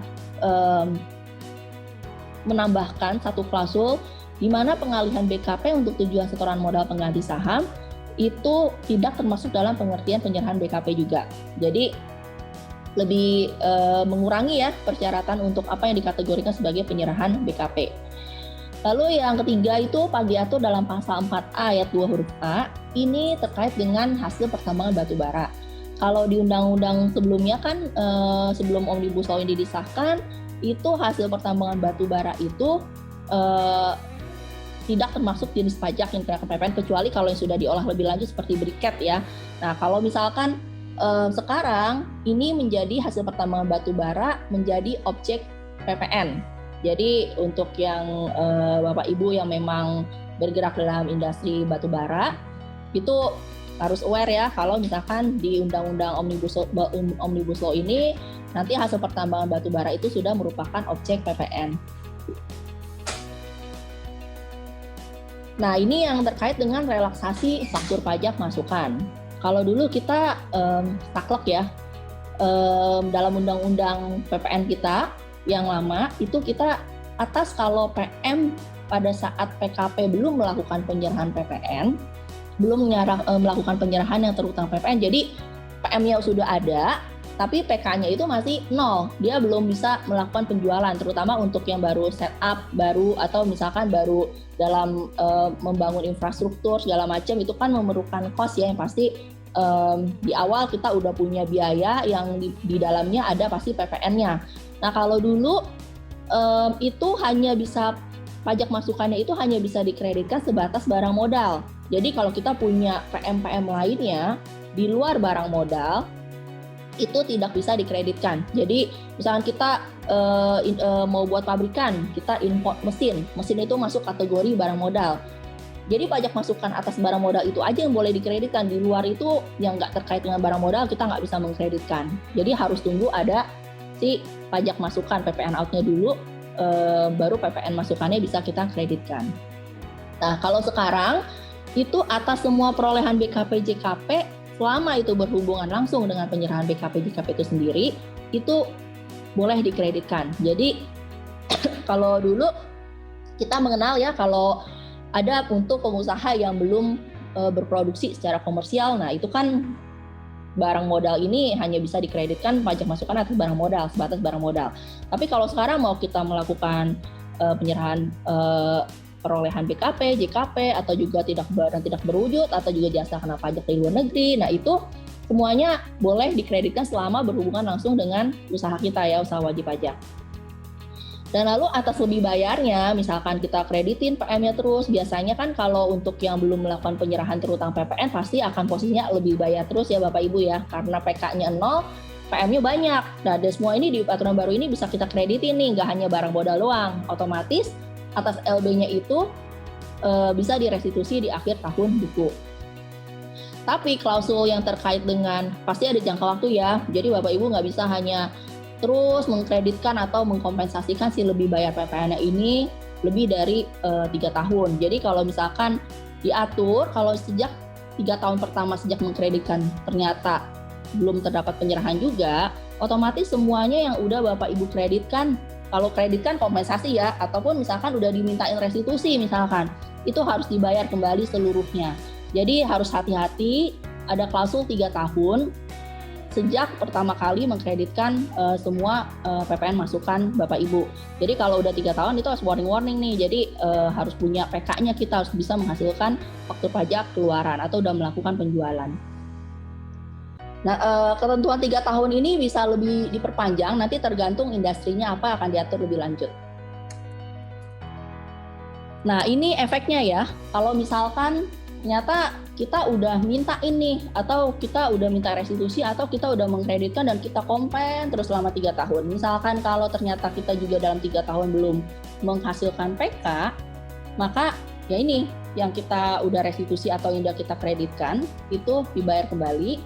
menambahkan satu klausul di mana pengalihan BKP untuk tujuan setoran modal pengganti saham itu tidak termasuk dalam pengertian penyerahan BKP juga. Jadi lebih mengurangi ya persyaratan untuk apa yang dikategorikan sebagai penyerahan BKP. Lalu yang ketiga itu diatur dalam pasal 4A ayat 2 huruf A, ini terkait dengan hasil pertambangan batubara. Kalau di undang-undang sebelumnya kan sebelum Omnibus Law ini disahkan, itu hasil pertambangan batubara itu tidak termasuk jenis pajak yang dikenakan PPN kecuali kalau yang sudah diolah lebih lanjut seperti briket ya. Nah kalau misalkan sekarang ini menjadi hasil pertambangan batubara menjadi objek PPN. Jadi untuk yang Bapak Ibu yang memang bergerak dalam industri batubara itu harus aware ya kalau misalkan di Undang-Undang Omnibus Law ini nanti hasil pertambangan batu bara itu sudah merupakan objek PPN. Nah, ini yang terkait dengan relaksasi struktur pajak masukan. Kalau dulu kita saklek ya, dalam undang-undang PPN kita yang lama, itu kita atas kalau PM pada saat PKP belum melakukan penyerahan PPN, belum melakukan penyerahan yang terutang PPN, jadi PM-nya sudah ada, tapi PK-nya itu masih nol, dia belum bisa melakukan penjualan, terutama untuk yang baru setup, baru atau misalkan baru dalam membangun infrastruktur segala macam, itu kan memerlukan cost ya, yang pasti di awal kita udah punya biaya yang di dalamnya ada pasti PPN-nya. Nah kalau dulu itu hanya bisa, pajak masukannya itu hanya bisa dikreditkan sebatas barang modal. Jadi kalau kita punya PM-PM lainnya di luar barang modal, itu tidak bisa dikreditkan. Jadi misalkan kita mau buat pabrikan, kita import mesin itu masuk kategori barang modal. Jadi pajak masukan atas barang modal itu aja yang boleh dikreditkan, di luar itu yang nggak terkait dengan barang modal kita nggak bisa mengkreditkan. Jadi harus tunggu ada si pajak masukan PPN out-nya dulu, baru PPN masukannya bisa kita kreditkan. Nah kalau sekarang itu atas semua perolehan BKP JKP selama itu berhubungan langsung dengan penyerahan BKP JKP itu sendiri, itu boleh dikreditkan. Jadi kalau dulu kita mengenal ya, kalau ada untuk pengusaha yang belum berproduksi secara komersial, nah itu kan barang modal ini hanya bisa dikreditkan pajak masukan atas barang modal, sebatas barang modal. Tapi kalau sekarang mau kita melakukan penyerahan perolehan BKP, JKP, atau juga tidak berwujud, atau juga jasa kena pajak di luar negeri, nah itu semuanya boleh dikreditkan selama berhubungan langsung dengan usaha kita ya, usaha wajib pajak. Dan lalu atas lebih bayarnya, misalkan kita kreditin PM-nya terus, biasanya kan kalau untuk yang belum melakukan penyerahan terutang PPN pasti akan posisinya lebih bayar terus ya Bapak Ibu ya, karena PK-nya 0, PM-nya banyak. Nah, dan semua ini di aturan baru ini bisa kita kreditin nih, nggak hanya barang modal doang, otomatis atas LB-nya itu bisa direstitusi di akhir tahun buku. Tapi klausul yang terkait dengan pasti ada jangka waktu ya, jadi Bapak Ibu nggak bisa hanya terus mengkreditkan atau mengkompensasikan si lebih bayar PPN-nya ini lebih dari 3 tahun. Jadi kalau misalkan diatur, kalau sejak 3 tahun pertama sejak mengkreditkan ternyata belum terdapat penyerahan juga, otomatis semuanya yang udah Bapak Ibu kreditkan, kalau kreditkan kompensasi ya, ataupun misalkan udah dimintain restitusi misalkan, itu harus dibayar kembali seluruhnya. Jadi harus hati-hati, ada klausul 3 tahun sejak pertama kali mengkreditkan semua PPN masukan Bapak Ibu. Jadi kalau udah 3 tahun itu harus warning nih, jadi harus punya PK-nya, kita harus bisa menghasilkan faktur pajak keluaran atau udah melakukan penjualan. Nah, ketentuan 3 tahun ini bisa lebih diperpanjang, nanti tergantung industrinya apa akan diatur lebih lanjut. Nah, ini efeknya ya, kalau misalkan ternyata kita udah minta ini, atau kita udah minta restitusi, atau kita udah mengkreditkan dan kita kompen terus selama 3 tahun. Misalkan kalau ternyata kita juga dalam 3 tahun belum menghasilkan PK, maka ya ini, yang kita udah restitusi atau yang udah kita kreditkan, itu dibayar kembali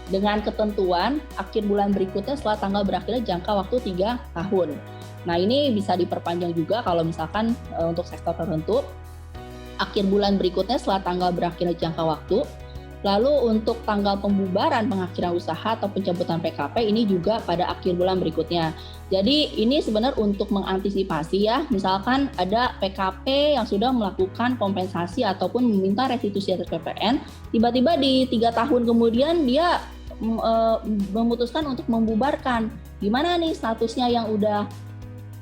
dengan ketentuan akhir bulan berikutnya setelah tanggal berakhirnya jangka waktu 3 tahun. Nah ini bisa diperpanjang juga kalau misalkan untuk sektor tertentu, akhir bulan berikutnya setelah tanggal berakhirnya jangka waktu. Lalu untuk tanggal pembubaran pengakhiran usaha atau pencabutan PKP ini juga pada akhir bulan berikutnya. Jadi ini sebenarnya untuk mengantisipasi ya, misalkan ada PKP yang sudah melakukan kompensasi ataupun meminta restitusi atas PPN, tiba-tiba di 3 tahun kemudian dia memutuskan untuk membubarkan. Gimana nih statusnya yang udah,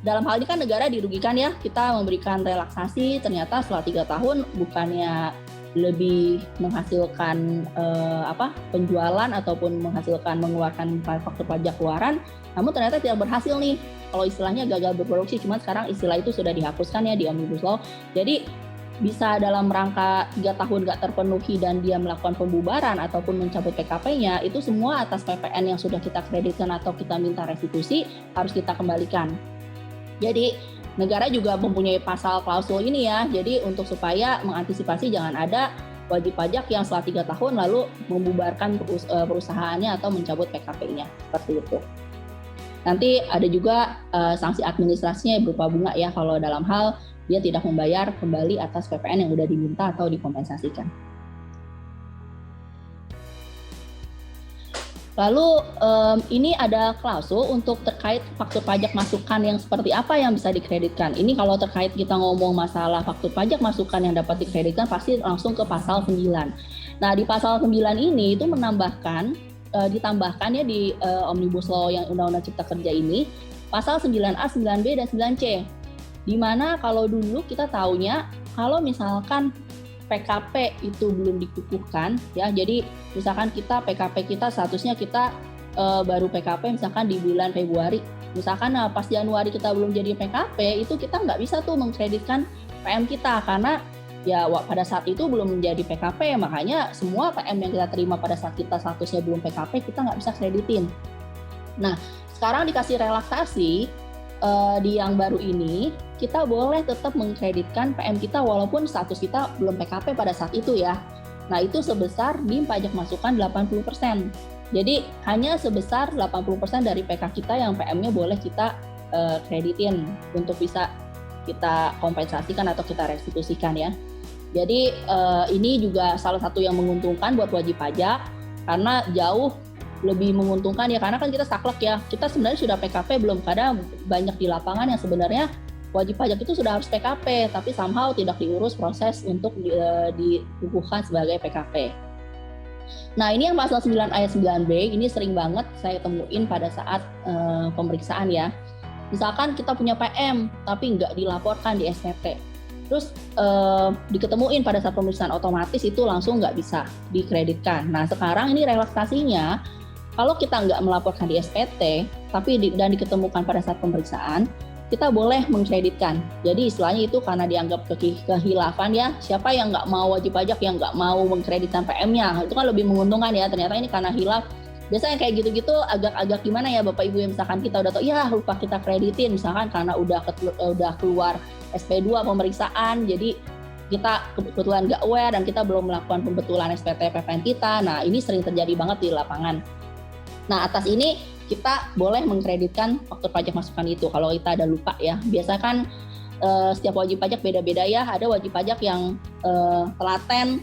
dalam hal ini kan negara dirugikan ya, kita memberikan relaksasi, ternyata setelah 3 tahun bukannya lebih menghasilkan penjualan ataupun mengeluarkan faktur pajak keluaran, namun ternyata tidak berhasil nih. Kalau istilahnya gagal berproduksi, cuman sekarang istilah itu sudah dihapuskan ya di Omnibus Law. Jadi bisa dalam rangka 3 tahun nggak terpenuhi dan dia melakukan pembubaran ataupun mencabut PKP-nya, itu semua atas PPN yang sudah kita kreditkan atau kita minta restitusi harus kita kembalikan. Jadi negara juga mempunyai pasal klausul ini ya, jadi untuk supaya mengantisipasi jangan ada wajib pajak yang setelah 3 tahun lalu membubarkan perusahaannya atau mencabut PKP-nya, seperti itu. Nanti ada juga sanksi administrasinya berupa bunga ya kalau dalam hal dia tidak membayar kembali atas PPN yang sudah diminta atau dikompensasikan. Lalu ini ada klausul untuk terkait faktur pajak masukan yang seperti apa yang bisa dikreditkan. Ini kalau terkait kita ngomong masalah faktur pajak masukan yang dapat dikreditkan pasti langsung ke pasal 9. Nah di pasal 9 ini itu ditambahkan ya di Omnibus Law yang Undang-Undang Cipta Kerja ini pasal 9A, 9B, dan 9C. Di mana kalau dulu kita taunya kalau misalkan PKP itu belum dikukuhkan ya, jadi misalkan PKP kita statusnya kita baru PKP misalkan di bulan Februari, misalkan pas Januari kita belum jadi PKP, itu kita nggak bisa tuh mengkreditkan PM kita karena ya pada saat itu belum menjadi PKP, makanya semua PM yang kita terima pada saat kita statusnya belum PKP kita nggak bisa kreditin. Nah sekarang dikasih relaksasi di yang baru ini kita boleh tetap mengkreditkan PM kita walaupun status kita belum PKP pada saat itu ya. Nah itu sebesar BIM pajak masukan 80%. Jadi hanya sebesar 80% dari PK kita yang PM-nya boleh kita kreditin untuk bisa kita kompensasikan atau kita restitusikan ya. Jadi ini juga salah satu yang menguntungkan buat wajib pajak karena jauh lebih menguntungkan ya, karena kan kita saklek ya, kita sebenarnya sudah PKP belum, kadang banyak di lapangan yang sebenarnya wajib pajak itu sudah harus PKP tapi somehow tidak diurus proses untuk dikukuhkan sebagai PKP. Nah ini yang pasal 9 ayat 9B ini sering banget saya temuin pada saat pemeriksaan ya. Misalkan kita punya PM tapi nggak dilaporkan di SPT, terus diketemuin pada saat pemeriksaan otomatis itu langsung nggak bisa dikreditkan. Nah sekarang ini relaksasinya kalau kita nggak melaporkan di SPT dan diketemukan pada saat pemeriksaan, kita boleh mengkreditkan. Jadi istilahnya itu karena dianggap kehilafan ya, siapa yang nggak mau wajib pajak yang nggak mau mengkreditkan PM-nya, itu kan lebih menguntungkan ya, ternyata ini karena hilaf. Biasanya kayak gitu-gitu agak gimana ya Bapak Ibu, yang misalkan kita udah tahu ya lupa kita kreditin misalkan karena udah keluar SP2 pemeriksaan, jadi kita kebetulan nggak aware dan kita belum melakukan pembetulan SPT PPN kita. Nah ini sering terjadi banget di lapangan. Nah atas ini kita boleh mengkreditkan faktur pajak masukan itu kalau kita ada lupa ya. Biasa kan setiap wajib pajak beda-beda ya, ada wajib pajak yang telaten,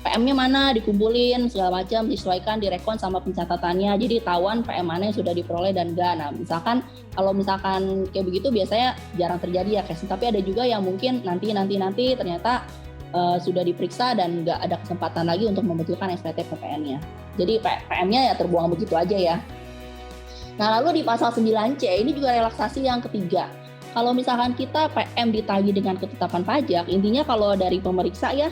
PM-nya mana dikumpulin segala macam, disesuaikan, direkon sama pencatatannya, jadi tahuan PM mana yang sudah diperoleh dan enggak. Nah kalau misalkan kayak begitu biasanya jarang terjadi ya Kes, tapi ada juga yang mungkin nanti ternyata sudah diperiksa dan nggak ada kesempatan lagi untuk membetulkan SPT PPN-nya. Jadi PM-nya ya terbuang begitu aja ya. Nah lalu di pasal 9C ini juga relaksasi yang ketiga. Kalau misalkan kita PM ditagih dengan ketetapan pajak, intinya kalau dari pemeriksa ya,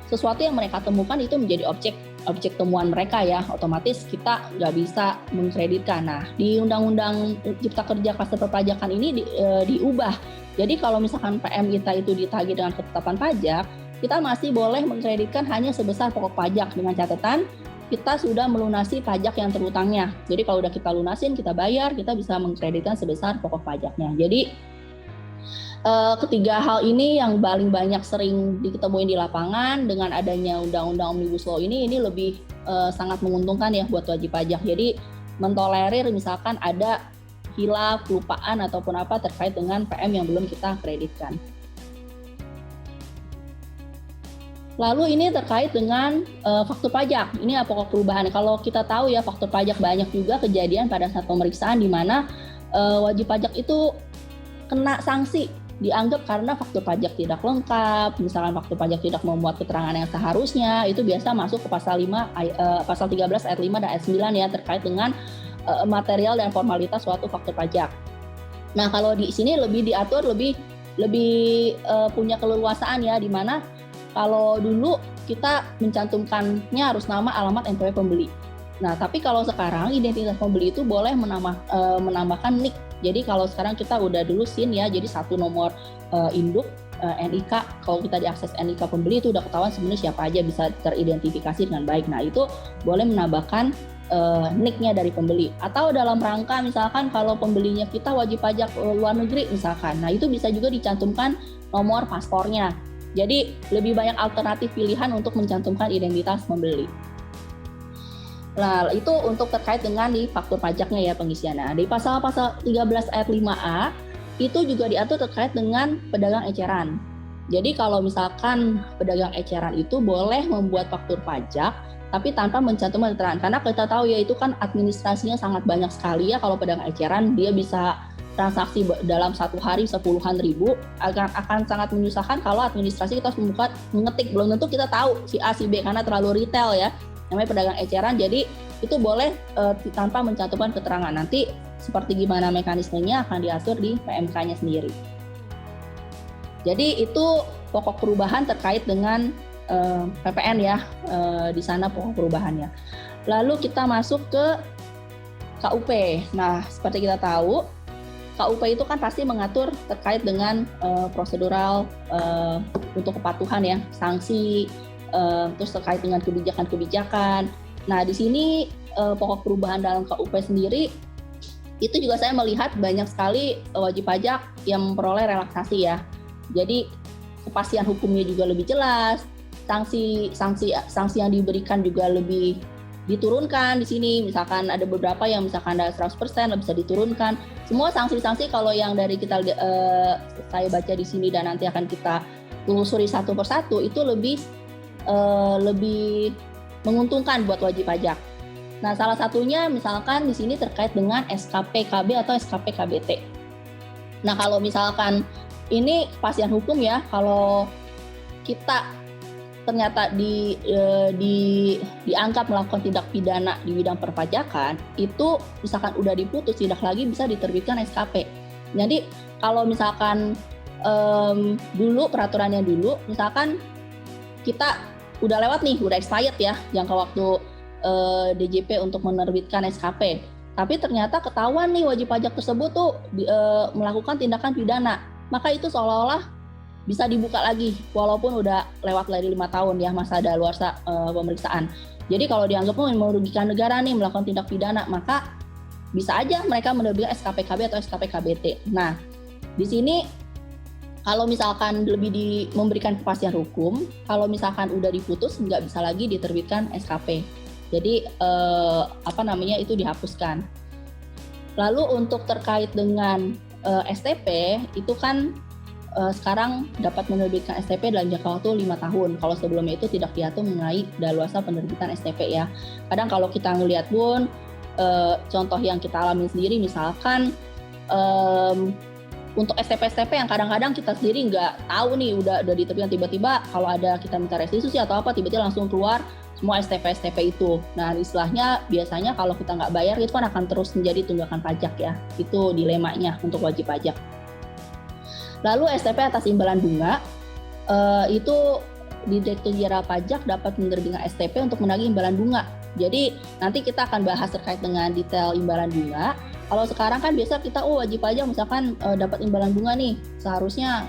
sesuatu yang mereka temukan itu menjadi objek temuan mereka ya, otomatis kita nggak bisa mengkreditkan. Nah di Undang-Undang Cipta Kerja Kluster Perpajakan ini diubah. Jadi kalau misalkan PM kita itu ditagih dengan ketetapan pajak, kita masih boleh mengkreditkan hanya sebesar pokok pajak dengan catatan kita sudah melunasi pajak yang terutangnya. Jadi kalau udah kita lunasin, kita bayar, kita bisa mengkreditkan sebesar pokok pajaknya. Jadi ketiga hal ini yang paling banyak sering diketemuin di lapangan. Dengan adanya Undang-Undang Omnibus Law ini lebih sangat menguntungkan ya buat wajib pajak. Jadi mentolerir misalkan ada hilaf, kelupaan ataupun apa terkait dengan PM yang belum kita kreditkan. Lalu ini terkait dengan faktur pajak. Ini pokok perubahan. Kalau kita tahu ya faktur pajak banyak juga kejadian pada saat pemeriksaan di mana wajib pajak itu kena sanksi dianggap karena faktur pajak tidak lengkap, misalkan faktur pajak tidak memuat keterangan yang seharusnya, itu biasa masuk ke pasal 13 ayat 5 dan ayat 9 ya terkait dengan material dan formalitas suatu faktur pajak. Nah, kalau di sini lebih diatur lebih punya keleluasaan ya, di mana kalau dulu kita mencantumkannya harus nama, alamat, NPWP pembeli. Nah, tapi kalau sekarang identitas pembeli itu boleh menambahkan NIK. Jadi kalau sekarang kita udah dulu SIN ya, jadi satu nomor induk, NIK. Kalau kita diakses NIK pembeli itu udah ketahuan sebenarnya siapa aja, bisa teridentifikasi dengan baik. Nah, itu boleh menambahkan NIK-nya dari pembeli. Atau dalam rangka misalkan kalau pembelinya kita wajib pajak luar negeri misalkan. Nah, itu bisa juga dicantumkan nomor paspornya. Jadi lebih banyak alternatif pilihan untuk mencantumkan identitas pembeli. Nah, itu untuk terkait dengan di faktur pajaknya ya pengisiannya. Di pasal-pasal 13 ayat 5A itu juga diatur terkait dengan pedagang eceran. Jadi kalau misalkan pedagang eceran itu boleh membuat faktur pajak tapi tanpa mencantumkan keterangan. Karena kita tahu ya itu kan administrasinya sangat banyak sekali ya kalau pedagang eceran, dia bisa transaksi dalam satu hari 10-an ribu, akan sangat menyusahkan kalau administrasi kita harus mengetik, belum tentu kita tahu si A si B karena terlalu retail ya. Namanya pedagang eceran, jadi itu boleh tanpa mencantumkan keterangan. Nanti seperti gimana mekanismenya akan diatur di PMK-nya sendiri. Jadi itu pokok perubahan terkait dengan PPN ya, di sana pokok perubahannya. Lalu kita masuk ke KUP. Nah, seperti kita tahu, KUP itu kan pasti mengatur terkait dengan prosedural untuk kepatuhan ya, sanksi, terus terkait dengan kebijakan-kebijakan. Nah, di sini pokok perubahan dalam KUP sendiri itu juga saya melihat banyak sekali wajib pajak yang memperoleh relaksasi ya. Jadi kepastian hukumnya juga lebih jelas, sanksi yang diberikan juga lebih diturunkan di sini. Misalkan ada beberapa yang misalkan ada 100% bisa diturunkan. Semua sanksi-sanksi kalau yang dari kita saya baca di sini dan nanti akan kita telusuri satu persatu itu lebih menguntungkan buat wajib pajak. Nah, salah satunya misalkan di sini terkait dengan SKP KB atau SKP KBT. Nah, kalau misalkan ini kepastian hukum ya, kalau kita ternyata dianggap melakukan tindak pidana di bidang perpajakan, itu misalkan udah diputus, tidak lagi bisa diterbitkan SKP. Jadi kalau misalkan dulu peraturannya dulu, misalkan kita udah lewat nih, udah expired ya jangka waktu DJP untuk menerbitkan SKP. Tapi ternyata ketahuan nih wajib pajak tersebut tuh melakukan tindakan pidana, maka itu seolah-olah bisa dibuka lagi walaupun udah lewat dari 5 tahun ya masa daluarsa pemeriksaan. Jadi kalau dianggap merugikan negara nih melakukan tindak pidana, maka bisa aja mereka menerbitkan SKP KB atau SKP KBT. Nah, di sini kalau misalkan lebih memberikan kepastian hukum, kalau misalkan udah diputus nggak bisa lagi diterbitkan SKP. Jadi itu dihapuskan. Lalu untuk terkait dengan STP itu kan sekarang dapat menerbitkan STP dalam jangka waktu 5 tahun. Kalau sebelumnya itu tidak diatur mengenai daluarsa penerbitan STP ya. Kadang kalau kita ngelihat pun contoh yang kita alami sendiri misalkan untuk STP-STP yang kadang-kadang kita sendiri nggak tahu nih udah diterbitkan, tiba-tiba kalau ada kita minta restitusi atau apa tiba-tiba langsung keluar semua STP itu. Nah, istilahnya biasanya kalau kita nggak bayar itu kan akan terus menjadi tunggakan pajak ya. Itu dilemanya untuk wajib pajak. Lalu STP atas imbalan bunga itu di Direktur Jenderal Pajak dapat menerbitkan STP untuk menagih imbalan bunga. Jadi nanti kita akan bahas terkait dengan detail imbalan bunga. Kalau sekarang kan biasa kita wajib pajak misalkan dapat imbalan bunga nih, seharusnya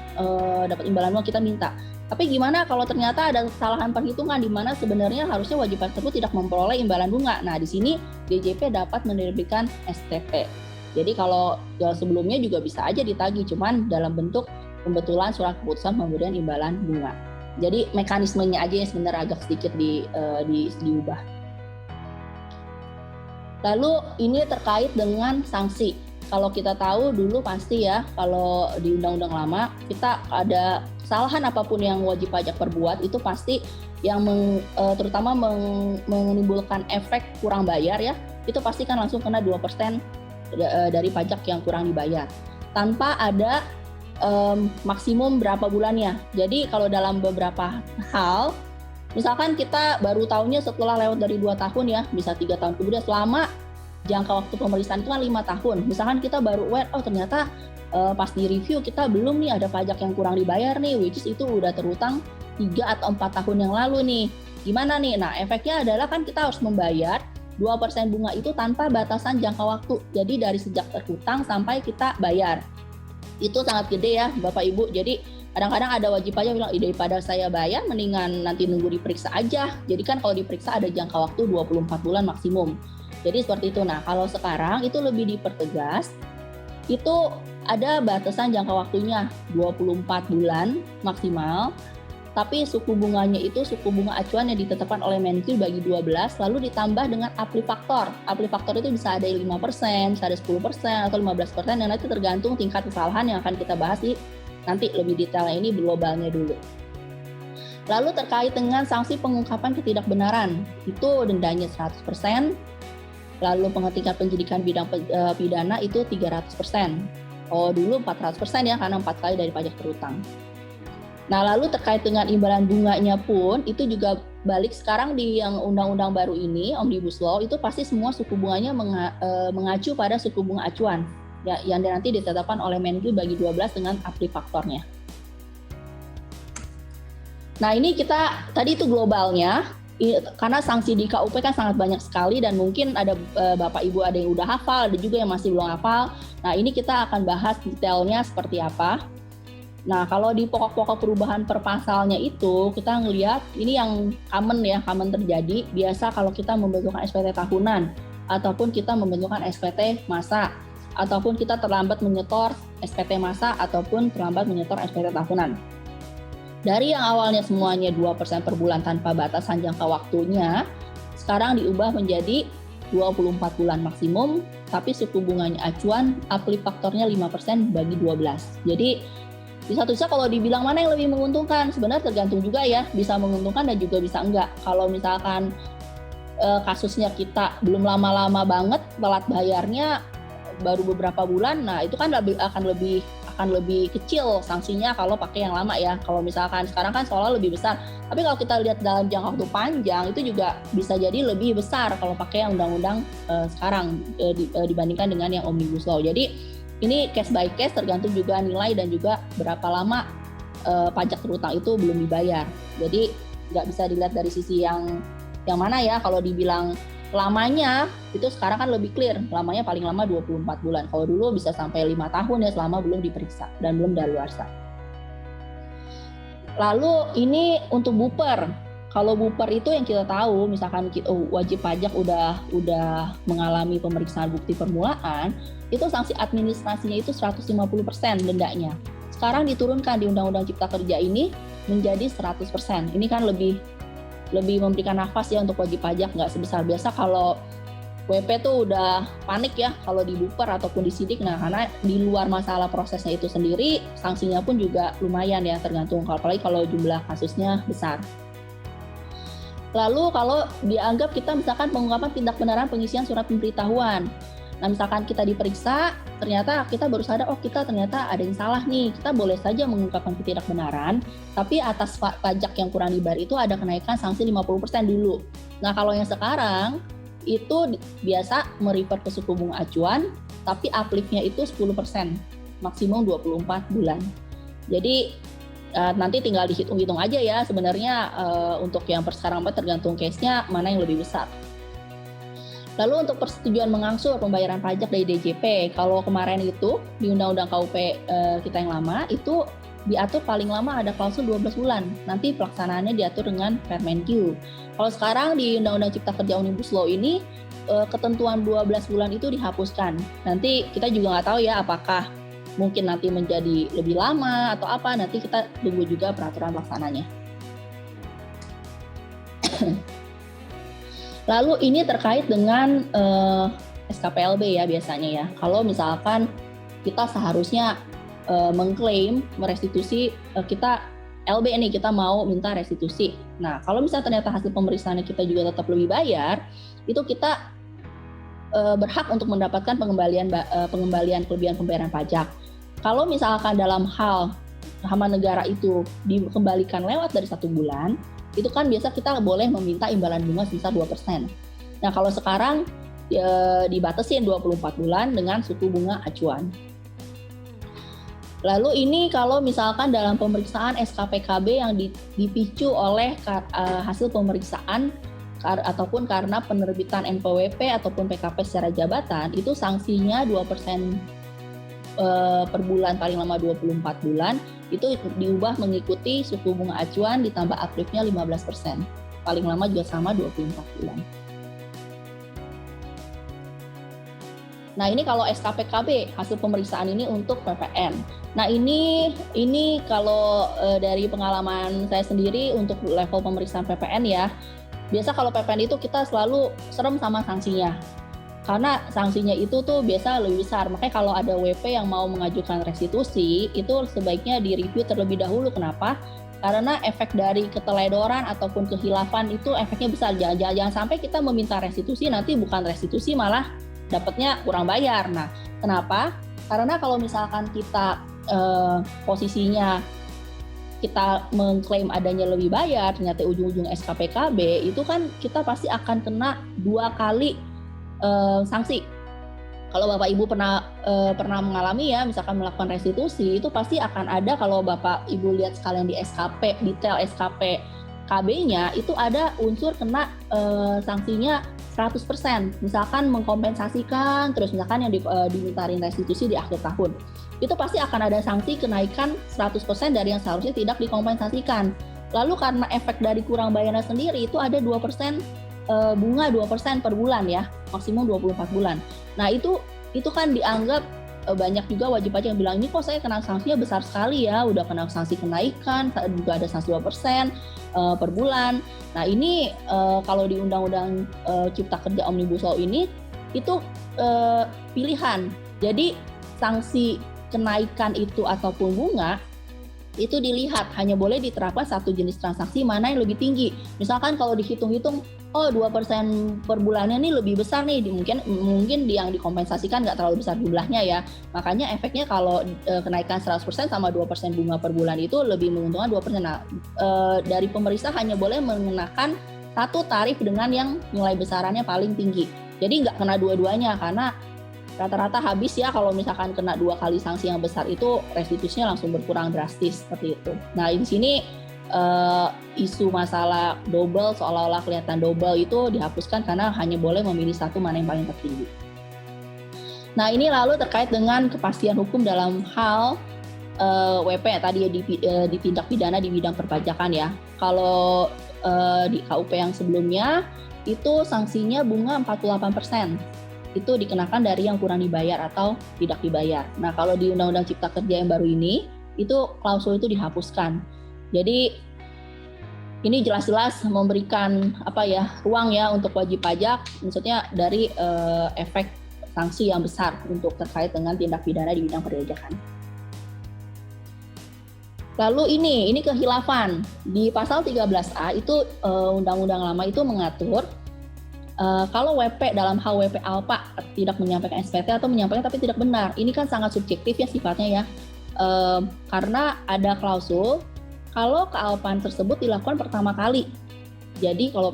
dapat imbalan bunga kita minta. Tapi gimana kalau ternyata ada kesalahan perhitungan di mana sebenarnya harusnya wajib pajak tersebut tidak memperoleh imbalan bunga. Nah, di sini DJP dapat menerbitkan STP. Jadi kalau sebelumnya juga bisa aja ditagih, cuman dalam bentuk pembetulan surat keputusan pemberian imbalan bunga. Jadi mekanismenya aja yang sebenarnya agak sedikit diubah. Lalu ini terkait dengan sanksi. Kalau kita tahu dulu pasti ya, kalau di undang-undang lama kita ada kesalahan apapun yang wajib pajak perbuat itu pasti yang terutama menimbulkan efek kurang bayar ya, itu pasti kan langsung kena 2% dari pajak yang kurang dibayar. Tanpa ada maksimum berapa bulannya. Jadi kalau dalam beberapa hal, misalkan kita baru tahunya setelah lewat dari 2 tahun ya, bisa 3 tahun kemudian, selama jangka waktu pemeriksaan itu kan 5 tahun. Misalkan kita baru aware, oh ternyata pas di review kita belum nih ada pajak yang kurang dibayar nih, which is itu udah terutang 3 atau 4 tahun yang lalu nih. Gimana nih? Nah, efeknya adalah kan kita harus membayar 2% bunga itu tanpa batasan jangka waktu. Jadi dari sejak terhutang sampai kita bayar. Itu sangat gede ya Bapak Ibu. Jadi kadang-kadang ada wajib pajak bilang, daripada saya bayar mendingan nanti nunggu diperiksa aja. Jadi kan kalau diperiksa ada jangka waktu 24 bulan maksimum. Jadi seperti itu. Nah, kalau sekarang itu lebih dipertegas. Itu ada batasan jangka waktunya 24 bulan maksimal. tapi suku bunganya itu suku bunga acuan yang ditetapkan oleh Menkyu bagi 12, lalu ditambah dengan uplift faktor. Uplift faktor itu bisa ada 5%, bisa ada 10%, atau 15%, dan nanti tergantung tingkat kesalahan yang akan kita bahas di nanti lebih detailnya, ini globalnya dulu. Lalu terkait dengan sanksi pengungkapan ketidakbenaran, itu dendanya 100%, lalu tingkat penyidikan bidang pidana itu 300%. Oh, dulu 400% ya, karena 4 kali dari pajak berutang. Nah, lalu terkait dengan imbalan bunganya pun, itu juga balik sekarang di yang undang-undang baru ini, Omnibus Law, itu pasti semua suku bunganya mengacu pada suku bunga acuan, ya, yang nanti ditetapkan oleh Menkyu bagi 12 dengan uplift faktornya. Nah, ini kita, tadi itu globalnya, karena sanksi di KUP kan sangat banyak sekali, dan mungkin ada Bapak Ibu ada yang udah hafal, ada juga yang masih belum hafal. Nah, ini kita akan bahas detailnya seperti apa. Nah, kalau di pokok-pokok perubahan per pasalnya itu, kita ngelihat ini yang common terjadi. Biasa kalau kita membentukkan SPT tahunan, ataupun kita membentukkan SPT masa, ataupun kita terlambat menyetor SPT masa, ataupun terlambat menyetor SPT tahunan. Dari yang awalnya semuanya 2% per bulan tanpa batasan jangka waktunya, sekarang diubah menjadi 24 bulan maksimum, tapi suku bunganya acuan, uplift faktornya 5% bagi 12. Jadi, di satu sisi kalau dibilang mana yang lebih menguntungkan, sebenarnya tergantung juga ya, bisa menguntungkan dan juga bisa enggak. Kalau misalkan kasusnya kita belum lama-lama banget, telat bayarnya baru beberapa bulan, nah itu kan akan lebih kecil sanksinya kalau pakai yang lama ya. Kalau misalkan sekarang kan seolah lebih besar, tapi kalau kita lihat dalam jangka waktu panjang itu juga bisa jadi lebih besar kalau pakai yang undang-undang sekarang dibandingkan dengan yang Omnibus Law. Jadi ini case by case, tergantung juga nilai dan juga berapa lama pajak terutang itu belum dibayar. Jadi nggak bisa dilihat dari sisi yang mana ya. Kalau dibilang lamanya itu sekarang kan lebih clear, lamanya paling lama 24 bulan. Kalau dulu bisa sampai 5 tahun ya, selama belum diperiksa dan belum daluarsa. Lalu ini untuk buper. Kalau buper itu yang kita tahu, misalkan wajib pajak udah mengalami pemeriksaan bukti permulaan, itu sanksi administrasinya itu 150% dendanya. Sekarang diturunkan di Undang-Undang Cipta Kerja ini menjadi 100%. Ini kan lebih memberikan nafas ya untuk wajib pajak, nggak sebesar biasa kalau WP tuh udah panik ya kalau di buper ataupun disidik. Nah, karena di luar masalah prosesnya itu sendiri, sanksinya pun juga lumayan ya, tergantung apalagi kalau jumlah kasusnya besar. Lalu kalau dianggap kita misalkan pengungkapan tindak benaran pengisian surat pemberitahuan. Nah, misalkan kita diperiksa, ternyata kita baru sadar, kita ternyata ada yang salah nih. Kita boleh saja mengungkapkan ketidakbenaran, tapi atas pajak yang kurang dibayar itu ada kenaikan sanksi 50% dulu. Nah, kalau yang sekarang, itu biasa merefer ke suku bunga acuan, tapi uplift-nya itu 10%, maksimum 24 bulan. Jadi, nanti tinggal dihitung-hitung aja ya sebenarnya untuk yang sekarang tergantung case-nya mana yang lebih besar. Lalu untuk persetujuan mengangsur pembayaran pajak dari DJP, kalau kemarin itu di Undang-Undang KUP kita yang lama itu diatur paling lama ada klausul 12 bulan. Nanti pelaksanaannya diatur dengan Permenkyu. Kalau sekarang di Undang-Undang Cipta Kerja Omnibus Law ini ketentuan 12 bulan itu dihapuskan. Nanti kita juga nggak tahu ya apakah mungkin nanti menjadi lebih lama atau apa, nanti kita tunggu juga peraturan pelaksananya. Lalu ini terkait dengan SKPLB ya biasanya ya. Kalau misalkan kita seharusnya mengklaim merestitusi, kita LB nih, kita mau minta restitusi. Nah, kalau misalnya ternyata hasil pemeriksaannya kita juga tetap lebih bayar, itu kita berhak untuk mendapatkan pengembalian kelebihan pembayaran pajak. Kalau misalkan dalam hal hama negara itu dikembalikan lewat dari 1 bulan, itu kan biasa kita boleh meminta imbalan bunga sebesar 2%. Nah, kalau sekarang dibatasin 24 bulan dengan suku bunga acuan. Lalu ini kalau misalkan dalam pemeriksaan SKPKB yang dipicu oleh hasil pemeriksaan ataupun karena penerbitan NPWP ataupun PKP secara jabatan, itu sanksinya 2% per bulan paling lama 24 bulan, itu diubah mengikuti suku bunga acuan ditambah uplift-nya 15%. Paling lama juga sama 24 bulan. Nah, ini kalau SKPKB, hasil pemeriksaan ini untuk PPN. Nah, ini kalau dari pengalaman saya sendiri untuk level pemeriksaan PPN ya. Biasa kalau PPN itu kita selalu serem sama sanksinya. Karena sanksinya itu tuh biasa lebih besar. Makanya kalau ada WP yang mau mengajukan restitusi, itu sebaiknya direview terlebih dahulu. Kenapa? Karena efek dari keteledoran ataupun kehilafan itu efeknya besar. Jangan sampai kita meminta restitusi, nanti bukan restitusi malah dapatnya kurang bayar. Nah, kenapa? Karena kalau misalkan kita posisinya kita mengklaim adanya lebih bayar, ternyata ujung-ujung SKPKB, itu kan kita pasti akan kena 2 kali sanksi. Kalau Bapak Ibu pernah mengalami ya, misalkan melakukan restitusi, itu pasti akan ada, kalau Bapak Ibu lihat sekalian di SKP, detail SKP KB-nya, itu ada unsur kena sanksinya 100%. Misalkan mengkompensasikan, terus misalkan yang dimintain restitusi di akhir tahun. Itu pasti akan ada sanksi kenaikan 100% dari yang seharusnya tidak dikompensasikan. Lalu karena efek dari kurang bayarnya sendiri, itu ada 2% bunga 2% per bulan ya, maksimum 24 bulan. Nah, itu kan dianggap banyak juga wajib pajak yang bilang, ini kok saya kena sanksinya besar sekali ya, udah kena sanksi kenaikan, juga ada sanksi 2% per bulan. Nah, ini kalau di Undang-Undang Cipta Kerja Omnibus Law ini, itu pilihan. Jadi, sanksi kenaikan itu ataupun bunga, itu dilihat hanya boleh diterapkan satu jenis transaksi mana yang lebih tinggi. Misalkan kalau dihitung-hitung, 2% per bulannya nih lebih besar nih, mungkin yang dikompensasikan nggak terlalu besar jumlahnya ya. Makanya efeknya kalau kenaikan 100% sama 2% bunga per bulan itu lebih menguntungkan 2%. Nah, dari pemerintah hanya boleh mengenakan satu tarif dengan yang nilai besarannya paling tinggi. Jadi nggak kena dua-duanya, karena rata-rata habis ya kalau misalkan kena 2 kali sanksi yang besar, itu restitusinya langsung berkurang drastis seperti itu. Nah, di sini isu masalah double, seolah-olah kelihatan double, itu dihapuskan karena hanya boleh memilih satu mana yang paling tertinggi. Nah, ini lalu terkait dengan kepastian hukum dalam hal WP tadi ya, di tindak pidana di bidang perpajakan ya. Kalau di KUP yang sebelumnya itu sanksinya bunga 48%. Itu dikenakan dari yang kurang dibayar atau tidak dibayar. Nah, kalau di Undang-Undang Cipta Kerja yang baru ini, itu klausul itu dihapuskan. Jadi ini jelas-jelas memberikan ruang ya untuk wajib pajak, maksudnya dari efek sanksi yang besar untuk terkait dengan tindak pidana di bidang perpajakan. Lalu ini kehilafan di pasal 13A itu undang-undang lama itu mengatur kalau WP dalam hal WP alpa tidak menyampaikan SPT atau menyampaikan tapi tidak benar, ini kan sangat subjektif ya sifatnya ya, karena ada klausul kalau kealpaan tersebut dilakukan pertama kali. Jadi kalau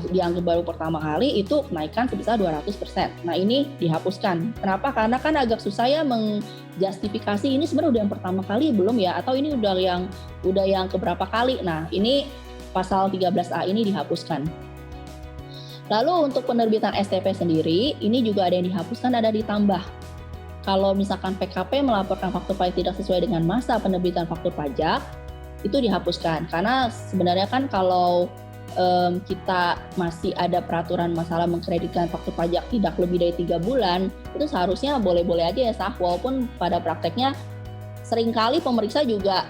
dianggap baru pertama kali, itu kenaikan sebesar 200%. Nah, ini dihapuskan. Kenapa? Karena kan agak susah ya menjustifikasi ini sebenarnya udah yang pertama kali belum ya, atau ini udah yang keberapa kali. Nah, ini pasal 13A ini dihapuskan. Lalu untuk penerbitan STP sendiri, ini juga ada yang dihapuskan, ada ditambah. Kalau misalkan PKP melaporkan faktur pajak tidak sesuai dengan masa penerbitan faktur pajak, itu dihapuskan. Karena sebenarnya kan kalau kita masih ada peraturan masalah mengkreditkan faktur pajak tidak lebih dari 3 bulan, itu seharusnya boleh-boleh aja ya sah, walaupun pada prakteknya seringkali pemeriksa juga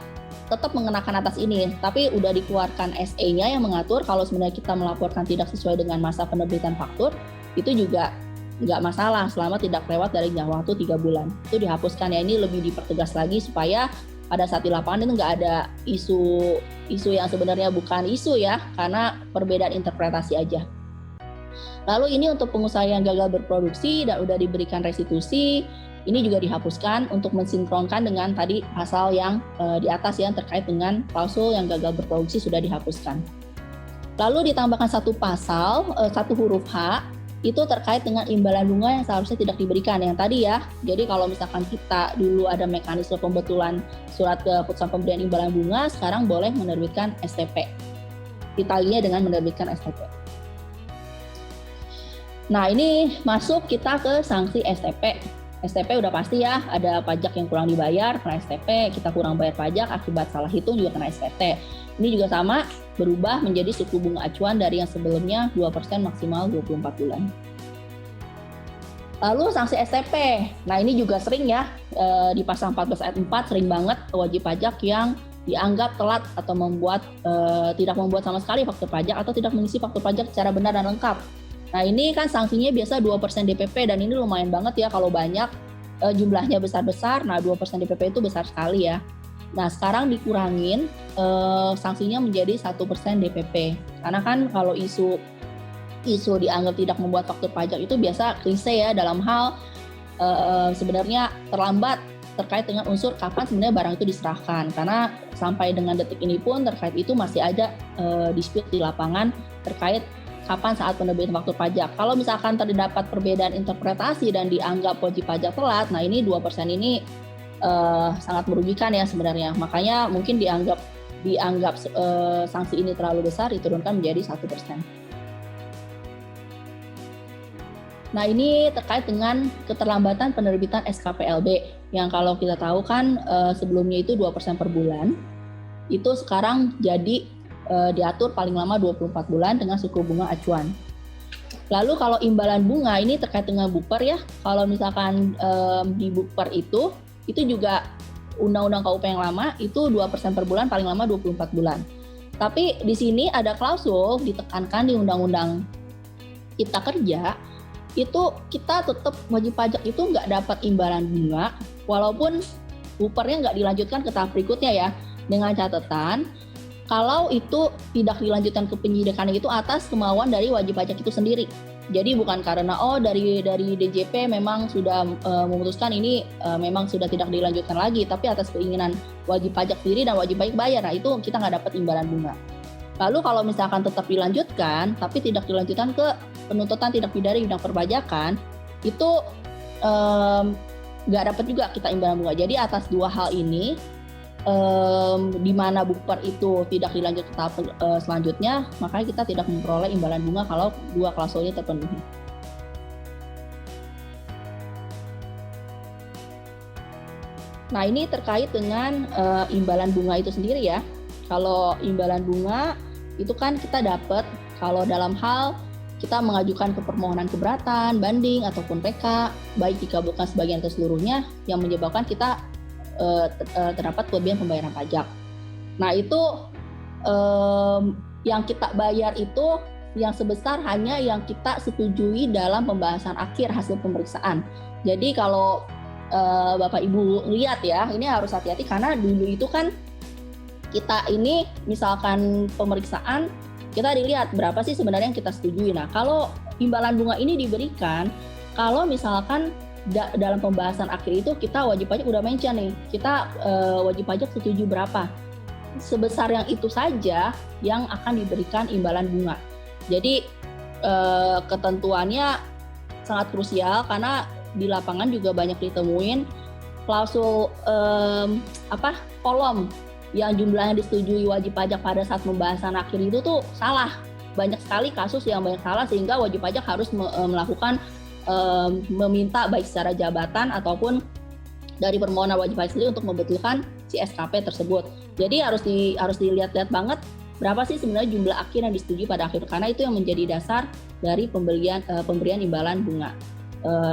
tetap mengenakan atas ini, tapi udah dikeluarkan SE-nya yang mengatur kalau sebenarnya kita melaporkan tidak sesuai dengan masa penerbitan faktur, itu juga nggak masalah selama tidak lewat dari jangka waktu 3 bulan. Itu dihapuskan ya, ini lebih dipertegas lagi supaya pada saat di lapangan itu nggak ada isu yang sebenarnya bukan isu ya, karena perbedaan interpretasi aja. Lalu ini untuk pengusaha yang gagal berproduksi dan udah diberikan restitusi, ini juga dihapuskan untuk mensinkronkan dengan tadi pasal yang di atas yang terkait dengan klausul yang gagal berproduksi sudah dihapuskan. Lalu ditambahkan satu pasal, satu huruf H, itu terkait dengan imbalan bunga yang seharusnya tidak diberikan yang tadi ya. Jadi kalau misalkan kita dulu ada mekanisme pembetulan surat keputusan pemberian imbalan bunga, sekarang boleh menerbitkan STP. Ditagihnya dengan menerbitkan STP. Nah, ini masuk kita ke sanksi STP. STP udah pasti ya, ada pajak yang kurang dibayar, kena STP, kita kurang bayar pajak, akibat salah hitung juga kena SPT. Ini juga sama, berubah menjadi suku bunga acuan dari yang sebelumnya 2% maksimal 24 bulan. Lalu sanksi STP. Nah ini juga sering ya, di pasal 14 ayat 4 sering banget wajib pajak yang dianggap telat atau tidak membuat sama sekali faktur pajak atau tidak mengisi faktur pajak secara benar dan lengkap. Nah ini kan sanksinya biasa 2% DPP dan ini lumayan banget ya kalau banyak jumlahnya besar-besar. Nah 2% DPP itu besar sekali ya. Nah sekarang dikurangin sanksinya menjadi 1% DPP. Karena kan kalau isu dianggap tidak membuat faktur pajak itu biasa klise ya dalam hal sebenarnya terlambat terkait dengan unsur kapan sebenarnya barang itu diserahkan, karena sampai dengan detik ini pun terkait itu masih ada dispute di lapangan terkait kapan saat penerbitan faktur pajak. Kalau misalkan terdapat perbedaan interpretasi dan dianggap wajib pajak telat, nah ini 2% ini sangat merugikan ya sebenarnya. Makanya mungkin dianggap sanksi ini terlalu besar, diturunkan menjadi 1%. Nah ini terkait dengan keterlambatan penerbitan SKPLB yang kalau kita tahu kan sebelumnya itu 2% per bulan, itu sekarang jadi diatur paling lama 24 bulan dengan suku bunga acuan. Lalu kalau imbalan bunga ini terkait dengan bukper ya, kalau misalkan di bukper itu juga undang-undang KUP yang lama itu 2% per bulan paling lama 24 bulan. Tapi di sini ada klausul ditekankan di undang-undang Cipta Kerja, itu kita tetap wajib pajak itu nggak dapat imbalan bunga walaupun bupernya nggak dilanjutkan ke tahap berikutnya ya, dengan catatan kalau itu tidak dilanjutkan ke penyidikan itu atas kemauan dari wajib pajak itu sendiri. Jadi bukan karena dari DJP memang sudah memutuskan ini memang sudah tidak dilanjutkan lagi, tapi atas keinginan wajib pajak sendiri dan wajib pajak bayar, nah itu kita nggak dapat imbalan bunga. Lalu kalau misalkan tetap dilanjutkan tapi tidak dilanjutkan ke penuntutan tindak pidana bidang perpajakan, itu nggak dapat juga kita imbalan bunga. Jadi atas dua hal ini, di mana bukper itu tidak dilanjut ke tahap selanjutnya, makanya kita tidak memperoleh imbalan bunga kalau dua klausulnya terpenuhi. Nah ini terkait dengan imbalan bunga itu sendiri ya. Kalau imbalan bunga itu kan kita dapat kalau dalam hal kita mengajukan ke permohonan keberatan, banding, ataupun PK, baik dikabulkan sebagian atau seluruhnya, yang menyebabkan kita terdapat kelebihan pembayaran pajak. Nah itu yang kita bayar itu yang sebesar hanya yang kita setujui dalam pembahasan akhir hasil pemeriksaan. Jadi kalau Bapak Ibu lihat ya, ini harus hati-hati karena dulu itu kan kita ini misalkan pemeriksaan, kita dilihat berapa sih sebenarnya yang kita setujui. Nah, kalau imbalan bunga ini diberikan, kalau misalkan dalam pembahasan akhir itu kita wajib pajak udah mention nih, kita wajib pajak setuju berapa. Sebesar yang itu saja yang akan diberikan imbalan bunga. Jadi ketentuannya sangat krusial karena di lapangan juga banyak ditemuin klausul kolom yang jumlahnya disetujui wajib pajak pada saat pembahasan akhir itu tuh salah. Banyak sekali kasus yang banyak salah sehingga wajib pajak harus melakukan meminta baik secara jabatan ataupun dari permohonan wajib pajak sendiri untuk membetulkan si SKP tersebut. Jadi harus dilihat-lihat banget berapa sih sebenarnya jumlah akhir yang disetujui pada akhir, karena itu yang menjadi dasar dari pemberian imbalan bunga.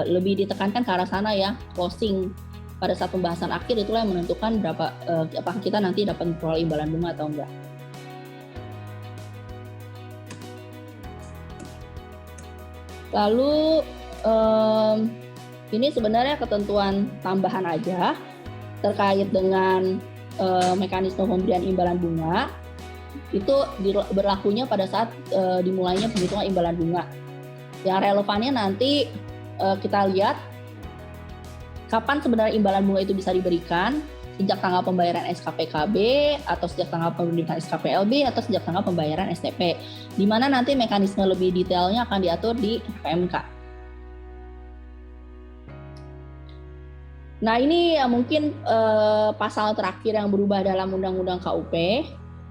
Lebih ditekankan ke arah sana ya, closing pada saat pembahasan akhir itulah yang menentukan berapa apakah kita nanti dapat memperoleh imbalan bunga atau enggak. Lalu ini sebenarnya ketentuan tambahan aja terkait dengan mekanisme pemberian imbalan bunga. Itu berlakunya pada saat dimulainya penghitungan imbalan bunga. Yang relevannya nanti kita lihat kapan sebenarnya imbalan bunga itu bisa diberikan, sejak tanggal pembayaran SKPKB atau sejak tanggal penerbitan SKPLB atau sejak tanggal pembayaran STP, di mana nanti mekanisme lebih detailnya akan diatur di PMK. Nah ini mungkin pasal terakhir yang berubah dalam Undang-Undang KUP,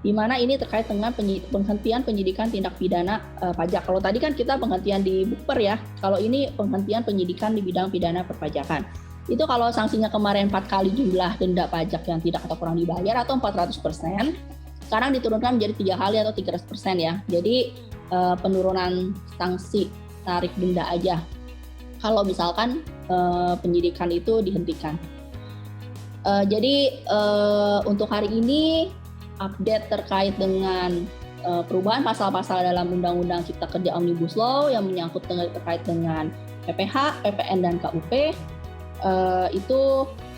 di mana ini terkait dengan penghentian penyidikan tindak pidana pajak. Kalau tadi kan kita penghentian di bukper ya, kalau ini penghentian penyidikan di bidang pidana perpajakan. Itu kalau sanksinya kemarin 4 kali jumlah denda pajak yang tidak atau kurang dibayar atau 400%, sekarang diturunkan menjadi 3 kali atau 300% ya. Jadi penurunan sanksi tarik denda aja. kalau misalkan penyidikan itu dihentikan. Jadi untuk hari ini update terkait dengan perubahan pasal-pasal dalam Undang-Undang Cipta Kerja Omnibus Law yang menyangkut terkait dengan PPH, PPN, dan KUP itu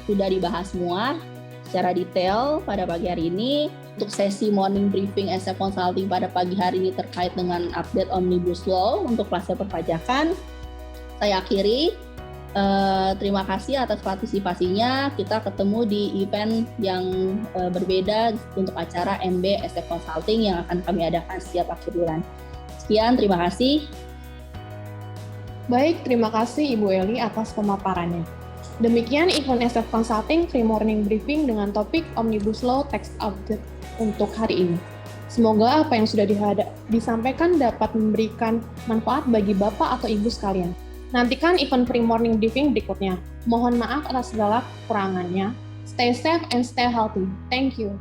sudah dibahas semua secara detail pada pagi hari ini. Untuk sesi morning briefing SF Consulting pada pagi hari ini terkait dengan update Omnibus Law untuk kluster perpajakan, saya akhiri. Terima kasih atas partisipasinya. Kita ketemu di event yang berbeda untuk acara MB SF Consulting yang akan kami adakan setiap akhir bulan. Sekian, terima kasih. Baik, terima kasih Ibu Eli atas pemaparannya. Demikian event SF Consulting Free Morning Briefing dengan topik Omnibus Law Text Update untuk hari ini. Semoga apa yang sudah disampaikan dapat memberikan manfaat bagi Bapak atau Ibu sekalian. Nantikan event Free Morning Briefing berikutnya. Mohon maaf atas segala kekurangannya. Stay safe and stay healthy. Thank you.